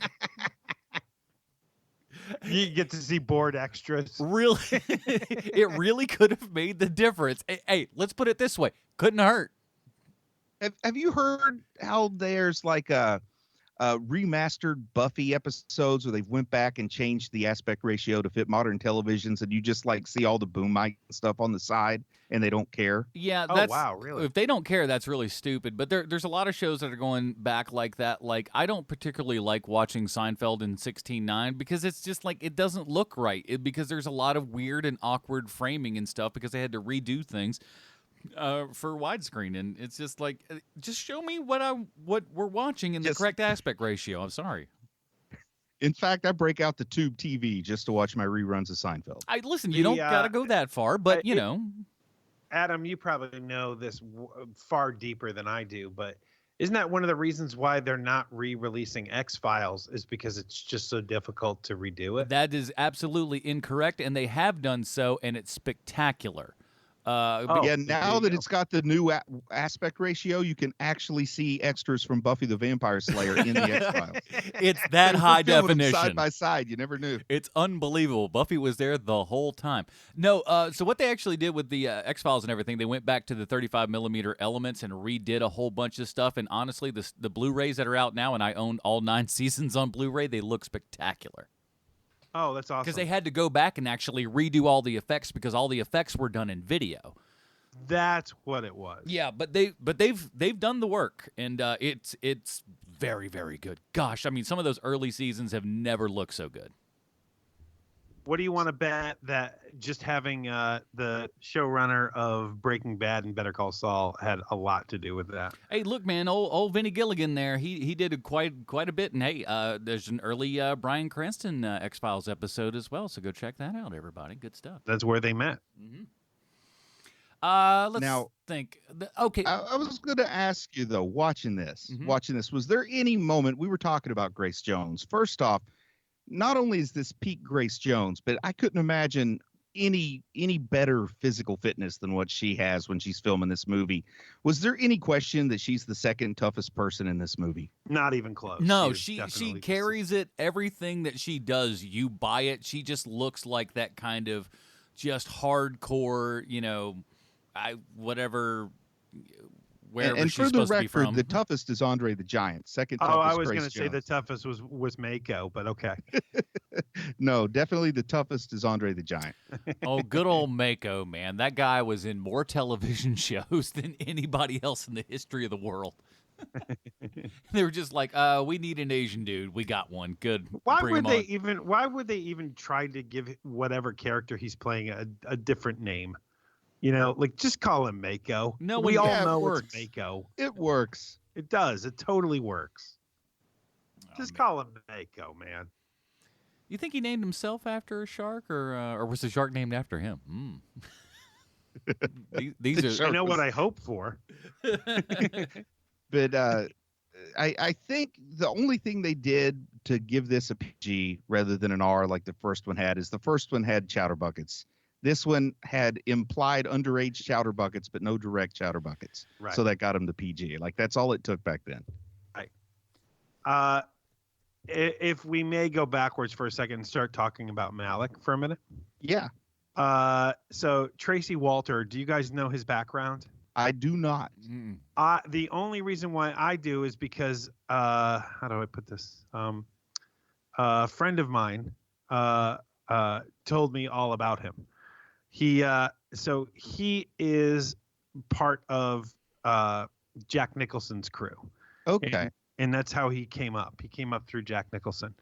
You get to see board extras.
Really, it really could have made the difference. Hey, let's put it this way: couldn't hurt.
Have you heard how there's a remastered Buffy episodes where they've went back and changed the aspect ratio to fit modern televisions, and you just see all the boom mic stuff on the side, and they don't care?
Yeah,
wow, really?
If they don't care, that's really stupid. But there's a lot of shows that are going back like that. I don't particularly like watching Seinfeld in 16:9 because it's just it doesn't look right. Because there's a lot of weird and awkward framing and stuff because they had to redo things for widescreen, and it's just just show me what we're watching in the correct aspect ratio. I'm sorry.
In fact, I break out the tube TV just to watch my reruns of Seinfeld.
Listen, you don't gotta go that far, but
Adam, you probably know this far deeper than I do, but isn't that one of the reasons why they're not re-releasing X-Files is because it's just so difficult to redo it?
That is absolutely incorrect, and they have done so, and it's spectacular.
Now that it's got the new aspect ratio, you can actually see extras from Buffy the Vampire Slayer in the X-Files.
It's that high definition.
Side by side, you never knew.
It's unbelievable. Buffy was there the whole time. No, so what they actually did with the X-Files and everything, they went back to the 35mm elements and redid a whole bunch of stuff. And honestly, the Blu-rays that are out now, and I own all 9 seasons on Blu-ray, they look spectacular.
Oh, that's awesome.
Because they had to go back and actually redo all the effects because all the effects were done in video.
That's what it was.
Yeah, but they've done the work, and it's very, very good. Gosh, I mean, some of those early seasons have never looked so good.
What do you want to bet that just having the showrunner of Breaking Bad and Better Call Saul had a lot to do with that?
Hey, look, man, old Vinny Gilligan there. He did quite a bit. And hey, there's an early Bryan Cranston X-Files episode as well. So go check that out, everybody. Good stuff.
That's where they met.
Mm-hmm. Let's
Now,
think. Okay.
I was going to ask you though, watching this, was there any moment we were talking about Grace Jones? First off, not only is this peak Grace Jones, but I couldn't imagine any better physical fitness than what she has when she's filming this movie. Was there any question that she's the second toughest person in this movie?
Not even close.
No, she carries it. Everything that she does, you buy it. She just looks like that kind of just hardcore, whatever. Wherever
and
she's
for the
supposed to be
record,
from.
the toughest is Andre the Giant. Second toughest.
Oh, I was
going
to say the toughest was Mako, but okay.
No, definitely the toughest is Andre the Giant.
Oh, good old Mako, man. That guy was in more television shows than anybody else in the history of the world. They were just like, we need an Asian dude. We got one. Good.
Why would they even try to give whatever character he's playing a different name? Just call him Mako.
No,
we all know
works.
it's Mako.
It works.
It does. It totally works. Just call him Mako, man.
You think he named himself after a shark, or was the shark named after him? These are.
I know what I hope for.
But I think the only thing they did to give this a PG rather than an R like the first one had is the first one had chowder buckets. This one had implied underage chowder buckets, but no direct chowder buckets.
Right.
So that got him the PG. Like, that's all it took back then.
Right. If we may go backwards for a second and start talking about Malik for a minute.
Yeah.
So Tracy Walter, do you guys know his background?
I do not.
The only reason why I do is because, how do I put this? A friend of mine told me all about him. He is part of Jack Nicholson's crew.
Okay.
And that's how he came up. He came up through Jack Nicholson.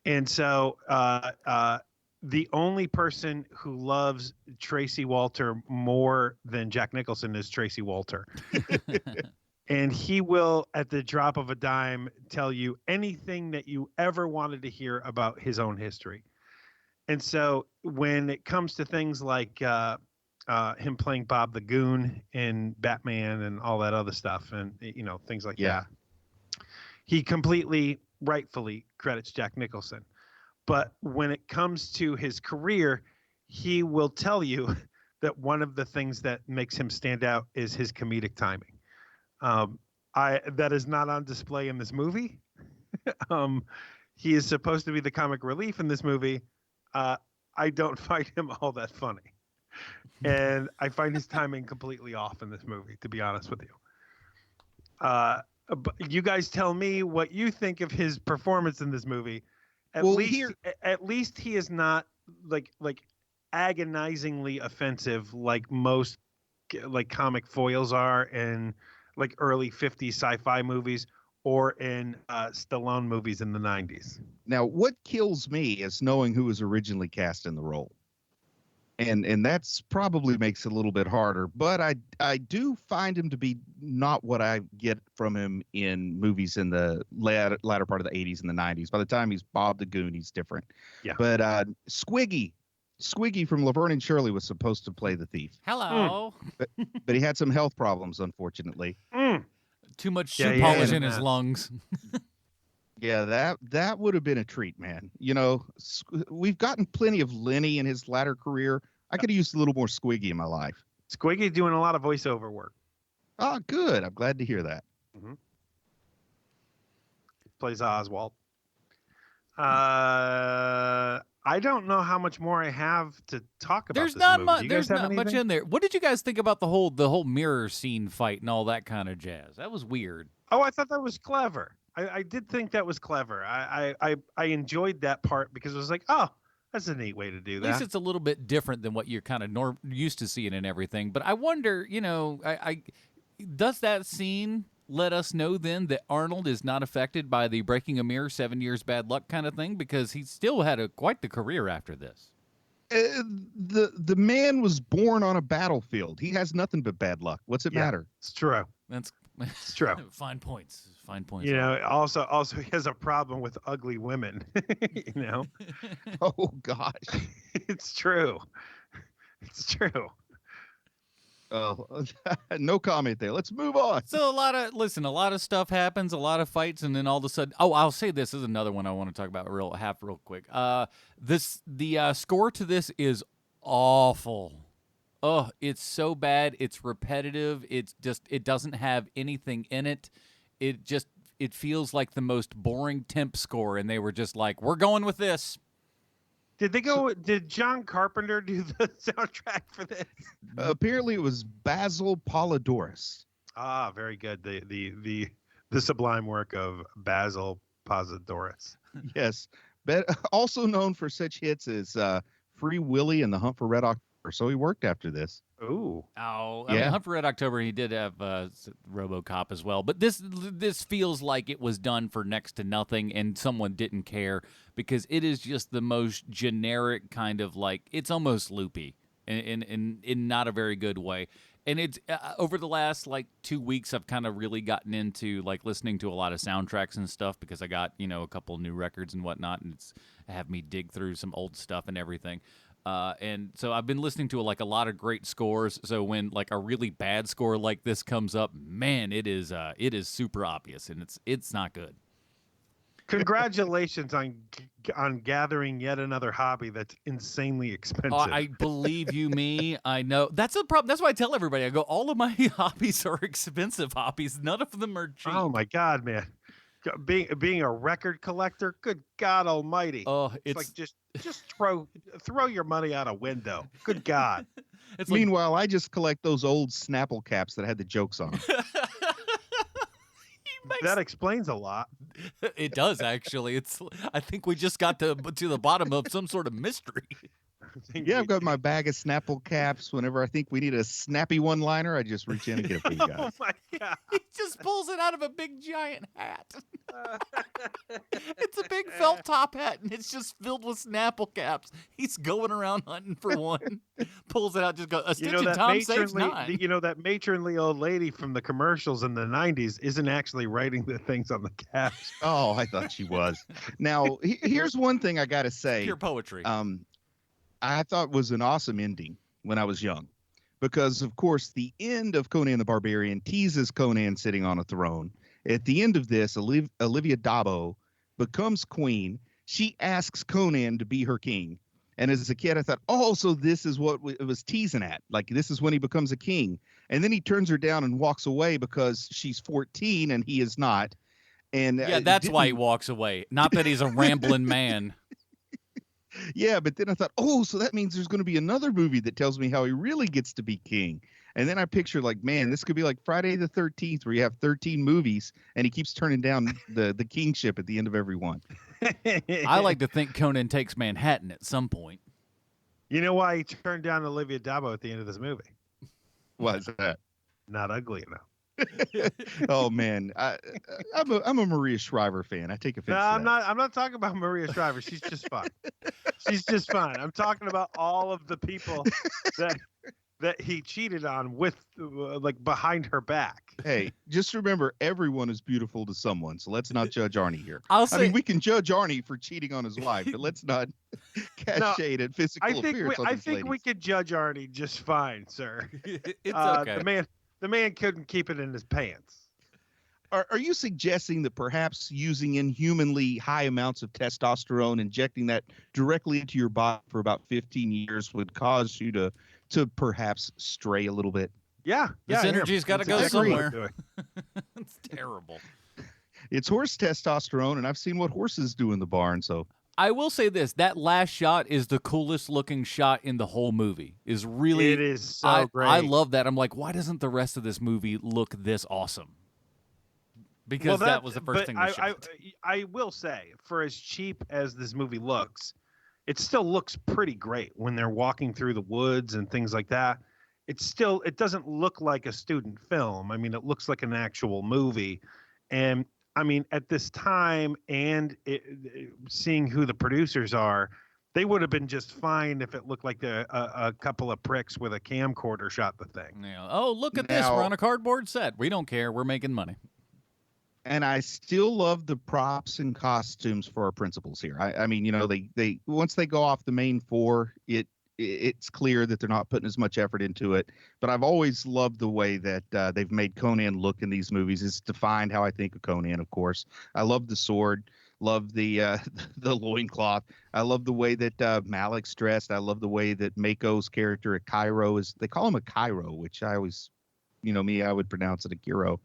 And so the only person who loves Tracy Walter more than Jack Nicholson is Tracy Walter. And he will, at the drop of a dime, tell you anything that you ever wanted to hear about his own history. And so when it comes to things like him playing Bob the Goon in Batman and all that other stuff and, things like that, he completely, rightfully credits Jack Nicholson. But when it comes to his career, he will tell you that one of the things that makes him stand out is his comedic timing. That is not on display in this movie. He is supposed to be the comic relief in this movie. I don't find him all that funny. And I find his timing completely off in this movie, to be honest with you. But you guys tell me what you think of his performance in this movie. At least he is not like agonizingly offensive like most like comic foils are in like early 50s sci-fi movies or in Stallone movies in the 90s.
Now, what kills me is knowing who was originally cast in the role. And that's probably makes it a little bit harder. But I do find him to be not what I get from him in movies in the latter part of the 80s and the 90s. By the time he's Bob the Goon, he's different.
Yeah.
But Squiggy from Laverne and Shirley was supposed to play the thief.
Hello.
But he had some health problems, unfortunately.
Too much shoe polish in his
that.
lungs.
Yeah, that would have been a treat, man. We've gotten plenty of Lenny in his latter career. I could have used a little more Squiggy in my life.
Squiggy doing a lot of voiceover work.
Oh, good. I'm glad to hear that.
Mm-hmm. Plays Oswald. I don't know how much more I have to talk about.
There's
this
not
movie.
much.
Do you
There's
guys have
not much
anything?
in there. What did you guys think about the whole mirror scene fight and all that kind of jazz? That was weird.
Oh, I thought that was clever. I did think that was clever. I enjoyed that part because it was like, oh, that's a neat way to do that.
At least it's a little bit different than what you're kind of used to seeing and everything. But I wonder, does that scene let us know then that Arnold is not affected by the breaking a mirror, 7 years bad luck kind of thing, because he still had quite the career after this.
The man was born on a battlefield. He has nothing but bad luck. What's it matter?
It's true.
It's
true.
Fine points. Fine points.
You know, also he has a problem with ugly women. You know.
Oh gosh.
It's true. It's true.
Oh, no comment there. Let's move on.
So a lot of stuff happens, a lot of fights, and then all of a sudden, I'll say this is another one I want to talk about real quick. The score to this is awful. Oh, it's so bad. It's repetitive. It doesn't have anything in it. It feels like the most boring temp score, and they were just like, we're going with this.
Did John Carpenter do the soundtrack for this?
Apparently it was Basil Polidoris.
Ah, very good. The sublime work of Basil Polidoris.
Yes. Also known for such hits as Free Willy and The Hunt for Red October. So he worked after this.
Ooh.
Oh, I mean, Hunt for Red October, he did have RoboCop as well. But this feels like it was done for next to nothing, and someone didn't care, because it is just the most generic kind of, like, it's almost loopy in not a very good way. And it's over the last, like, 2 weeks, I've kind of really gotten into, like, listening to a lot of soundtracks and stuff, because I got, a couple new records and whatnot, and it's have me dig through some old stuff and everything. And so I've been listening to a lot of great scores. So when like a really bad score like this comes up, man, it is super obvious, and it's not good.
Congratulations on gathering yet another hobby that's insanely expensive.
I believe you me. I know that's a problem. That's why I tell everybody. I go, all of my hobbies are expensive hobbies. None of them are cheap.
Oh my God, man. Being a record collector, good God Almighty!
Oh,
it's like just throw your money out a window. Good God!
Meanwhile, I just collect those old Snapple caps that had the jokes on them.
That explains a lot.
It does, actually. I think we just got to the bottom of some sort of mystery.
Yeah, I've got my bag of Snapple caps. Whenever I think we need a snappy one-liner, I just reach in and get a few guys.
Oh my God!
He just pulls it out of a big giant hat. It's a big felt top hat, and it's just filled with Snapple caps. He's going around hunting for one. Pulls it out, just goes, a stitch in Tom saves 9.
That matronly old lady from the commercials in the 90s isn't actually writing the things on the caps.
Oh, I thought she was. Now, here's one thing I got to say.
Pure poetry.
I thought was an awesome ending when I was young, because of course the end of Conan the Barbarian teases Conan sitting on a throne. At the end of this, Olivia Dabo becomes queen. She asks Conan to be her king. And as a kid, I thought, so this is what it was teasing at. Like, this is when he becomes a king. And then he turns her down and walks away because she's 14 and he is not. And
yeah, that's why he walks away. Not that he's a rambling man.
Yeah, but then I thought, so that means there's going to be another movie that tells me how he really gets to be king. And then I picture, like, man, this could be like Friday the 13th, where you have 13 movies, and he keeps turning down the kingship at the end of every one.
I like to think Conan takes Manhattan at some point.
You know why he turned down Olivia Dabo at the end of this movie?
Why is that?
Not ugly enough.
Oh man, I'm a Maria Shriver fan. I take offense.
No,
to
I'm
that.
not. I'm not talking about Maria Shriver. She's just fine. She's just fine. I'm talking about all of the people that he cheated on with, like, behind her back.
Hey, just remember, everyone is beautiful to someone. So let's not judge Arnie here.
I
mean, we can judge Arnie for cheating on his wife, but let's not cast shade at physical appearance.
I think we could judge Arnie just fine, sir.
It's okay.
The man couldn't keep it in his pants.
Are you suggesting that perhaps using inhumanly high amounts of testosterone, injecting that directly into your body for about 15 years, would cause you to perhaps stray a little bit?
Yeah.
This energy's got to go somewhere. It's terrible.
It's horse testosterone, and I've seen what horses do in the barn, so...
I will say this: that last shot is the coolest looking shot in the whole movie. It
is so great.
I love that. I'm like, why doesn't the rest of this movie look this awesome? Because that was the first thing they shot.
I will say, for as cheap as this movie looks, it still looks pretty great when they're walking through the woods and things like that. it doesn't look like a student film. I mean, it looks like an actual movie. And I mean, at this time and seeing who the producers are, they would have been just fine if it looked like a couple of pricks with a camcorder shot the thing.
Yeah. Oh, look at this. We're on a cardboard set. We don't care. We're making money.
And I still love the props and costumes for our principals here. I mean, they once they go off the main four, it's clear that they're not putting as much effort into it. But I've always loved the way that they've made Conan look in these movies. It's defined how I think of Conan, of course. I love the sword. Love the loincloth. I love the way that Malik's dressed. I love the way that Mako's character at Cairo they call him a Cairo, which I always, I would pronounce it a Kiro.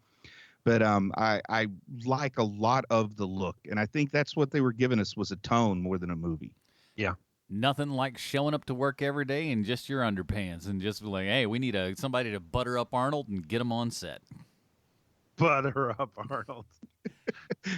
But I like a lot of the look. And I think that's what they were giving us was a tone more than a movie.
Yeah.
Nothing like showing up to work every day in just your underpants and just like, hey, we need somebody to butter up Arnold and get him on set.
Butter up Arnold.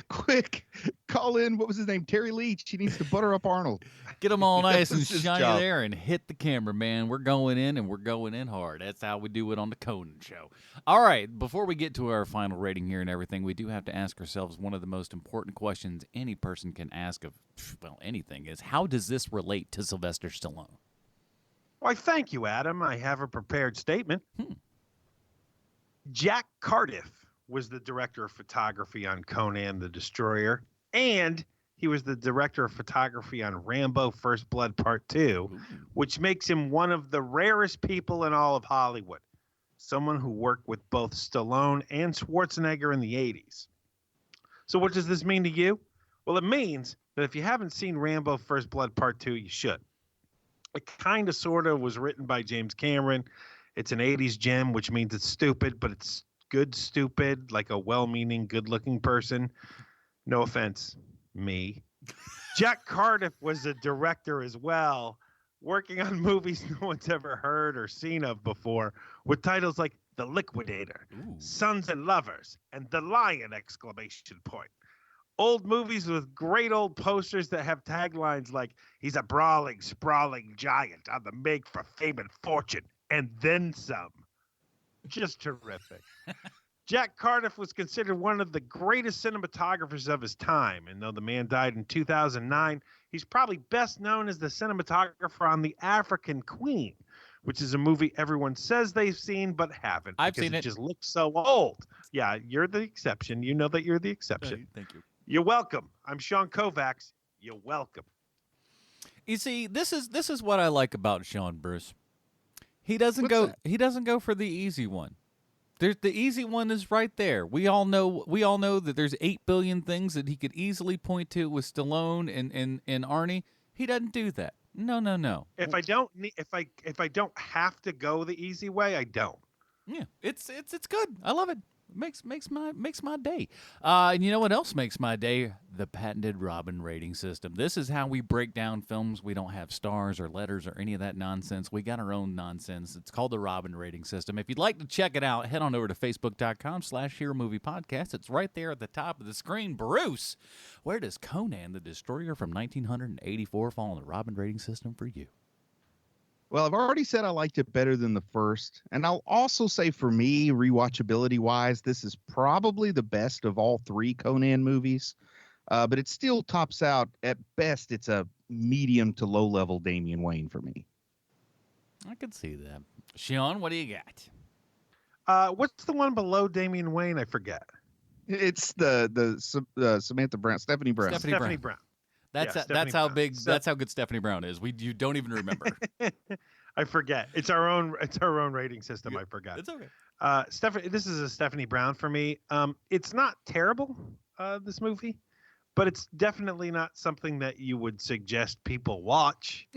Quick, call in. What was his name? Terry Leach. He needs to butter up Arnold.
Get him all nice and shiny there and hit the camera, man. We're going in and we're going in hard. That's how we do it on the Conan show. All right, before we get to our final rating here and everything, we do have to ask ourselves one of the most important questions any person can ask of, well, anything is, how does this relate to Sylvester Stallone?
Why, thank you, Adam. I have a prepared statement. Jack Cardiff was the director of photography on Conan the Destroyer, and he was the director of photography on Rambo First Blood Part 2, which makes him one of the rarest people in all of Hollywood. Someone who worked with both Stallone and Schwarzenegger in the 80s. So what does this mean to you? Well, it means that if you haven't seen Rambo First Blood Part 2, you should. It kind of sort of was written by James Cameron. It's an 80s gem, which means it's stupid, but it's good stupid, like a well-meaning, good-looking person. No offense, me. Jack Cardiff was a director as well, working on movies no one's ever heard or seen of before, with titles like The Liquidator, Sons and Lovers, and The Lion! ! Old movies with great old posters that have taglines like, he's a brawling, sprawling giant on the make for fame and fortune, and then some. Just terrific. Jack Cardiff was considered one of the greatest cinematographers of his time, and though the man died in 2009, he's probably best known as the cinematographer on The African Queen, which is a movie everyone says they've seen but haven't.
I've seen it.
It just looks so old. Yeah, you're the exception. You know that you're the exception.
Thank you.
You're welcome. I'm Sean Kovacs. You're welcome.
You see, this is what I like about Sean, Bruce. He doesn't go for the easy one. The easy one is right there. We all know that there's 8 billion things that he could easily point to with Stallone and Arnie. He doesn't do that. No.
If I don't have to go the easy way, I don't.
Yeah, it's good. I love it. Makes my day. And you know what else makes my day? The patented Robin rating system. This is how we break down films. We don't have stars or letters or any of that nonsense. We got our own nonsense. It's called the Robin rating system. If you'd like to check it out, head on over to facebook.com/HeroMoviePodcast. It's right there at the top of the screen. Bruce, where does Conan the Destroyer from 1984 fall on the Robin rating system for you?
Well, I've already said I liked it better than the first. And I'll also say for me, rewatchability-wise, this is probably the best of all 3 Conan movies. But it still tops out, at best, it's a medium to low-level Damian Wayne for me.
I could see that. Sean, what do you got?
What's the one below Damian Wayne? I forget.
It's the Samantha Brown, Stephanie Brown.
Stephanie Brown.
That's how good Stephanie Brown is. You don't even remember.
I forget. It's our own rating system. I forgot.
It's okay.
This is a Stephanie Brown for me. It's not terrible, this movie, but it's definitely not something that you would suggest people watch.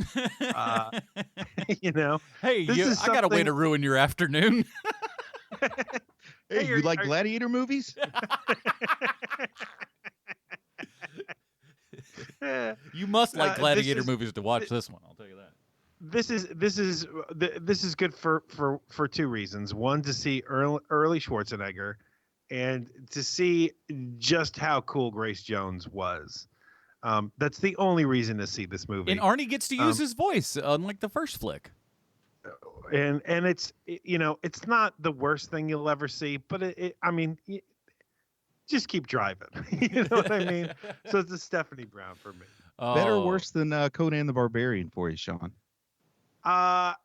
You know.
Hey, I got a way to ruin your afternoon.
Hey, you like gladiator movies?
You must like gladiator movies to watch this one. I'll tell you that.
This is good for 2 reasons. One, to see early Schwarzenegger, and to see just how cool Grace Jones was. That's the only reason to see this movie.
And Arnie gets to use his voice, unlike the first flick.
and it's it's not the worst thing you'll ever see, but I mean, just keep driving. You know what I mean? So it's a Stephanie Brown for me.
Better or worse than Conan the Barbarian for you, Sean?
I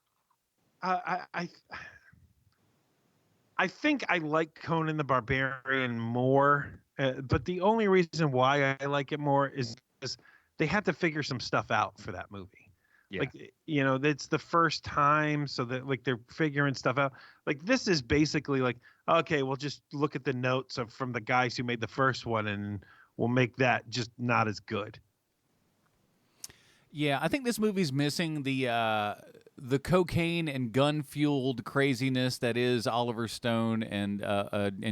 think I like Conan the Barbarian more, but the only reason why I like it more is because they had to figure some stuff out for that movie.
Yeah.
Like, it's the first time, so that like they're figuring stuff out. Like, this is basically like, okay, we'll just look at the notes from the guys who made the first one, and we'll make that just not as good.
Yeah, I think this movie's missing the cocaine and gun-fueled craziness that is Oliver Stone and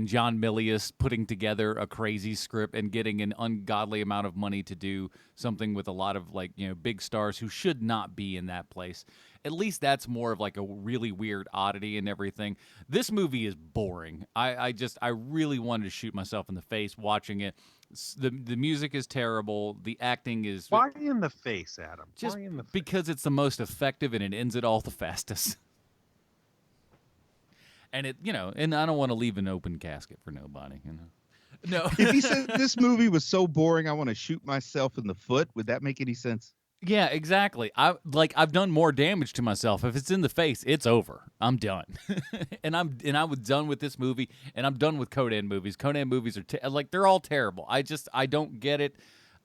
John Milius putting together a crazy script and getting an ungodly amount of money to do something with a lot of big stars who should not be in that place. At least that's more of like a really weird oddity and everything. This movie is boring. I really wanted to shoot myself in the face watching it. The music is terrible. The acting is...
Why in the face, Adam?
Just
Why in the face?
because it's the most effective and it ends it all the fastest. And and I don't want to leave an open casket for nobody, No.
If he said this movie was so boring, I want to shoot myself in the foot, would that make any sense?
Yeah, exactly. I've done more damage to myself. If it's in the face, it's over. I'm done. and I was done with this movie, and I'm done with Conan movies. Conan movies are they're all terrible. I don't get it.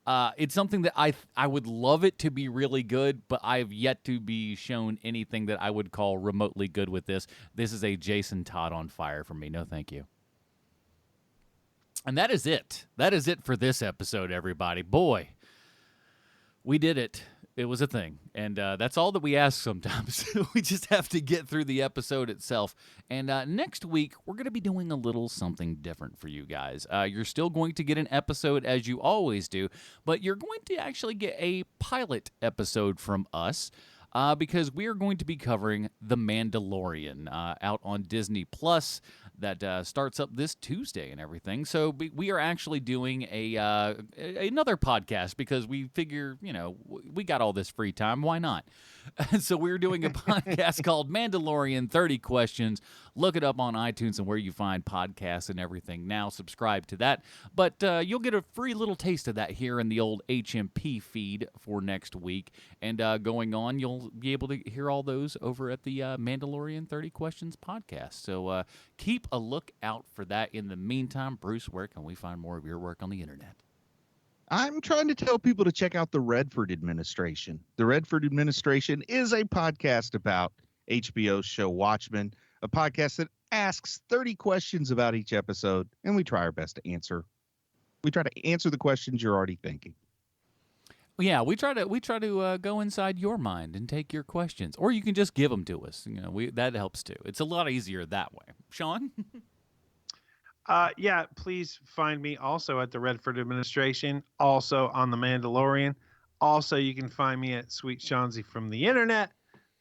It's something that I would love it to be really good, but I have yet to be shown anything that I would call remotely good with this. This is a Jason Todd on fire for me. No, thank you. And that is it. That is it for this episode, everybody. Boy, we did it. It was a thing. And that's all that we ask sometimes. We just have to get through the episode itself. And next week, we're going to be doing a little something different for you guys. You're still going to get an episode as you always do, but you're going to actually get a pilot episode from us. Because we are going to be covering The Mandalorian out on Disney Plus that starts up this Tuesday and everything. So we are actually doing another podcast because we figure, we got all this free time. Why not? So we're doing a podcast called Mandalorian 30 Questions. Look it up on iTunes and where you find podcasts and everything now. Subscribe to that. But you'll get a free little taste of that here in the old HMP feed for next week. And going on, you'll be able to hear all those over at the Mandalorian 30 Questions podcast. So keep a look out for that. In the meantime, Bruce, where can we find more of your work on the internet?
I'm trying to tell people to check out the Redford Administration. The Redford Administration is a podcast about HBO's show Watchmen, a podcast that asks 30 questions about each episode, and we try our best to answer. We try to answer the questions you're already thinking.
Yeah, we try to go inside your mind and take your questions, or you can just give them to us. That helps too. It's a lot easier that way. Sean?
Yeah, please find me also at the Redford Administration, also on The Mandalorian. Also, you can find me at Sweet Shawnzy from the internet.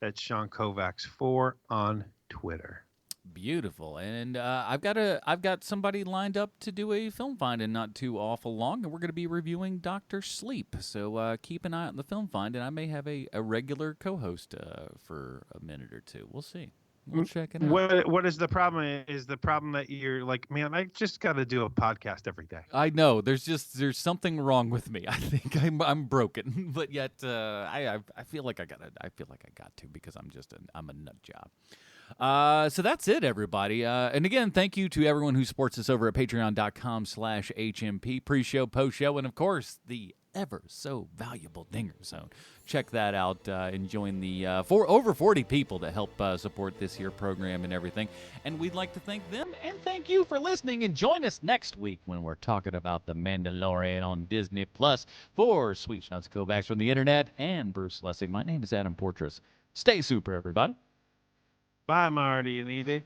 That's Sean Kovacs 4 on Twitter.
Beautiful. And I've got somebody lined up to do a film find in not too awful long, and we're going to be reviewing Dr. Sleep. So keep an eye on the film find, and I may have a regular co-host for a minute or two. We'll see. We'll check it out.
What is the problem? Is the problem that you're like, man, I just got to do a podcast every day?
I know there's something wrong with me. I think I'm broken, but yet I feel like I got to because I'm a nut job. So that's it, everybody. And again, thank you to everyone who supports us over at patreon.com/HMP, pre-show, post-show, and of course the ever so valuable Dinger Zone. Check that out and join the over 40 people that help support this here program and everything. And we'd like to thank them and thank you for listening. And join us next week when we're talking about The Mandalorian on Disney Plus. For Sweet Shots Kovacs from the internet and Bruce Lessig, my name is Adam Portrais. Stay super, everybody.
Bye, Marty and Edie.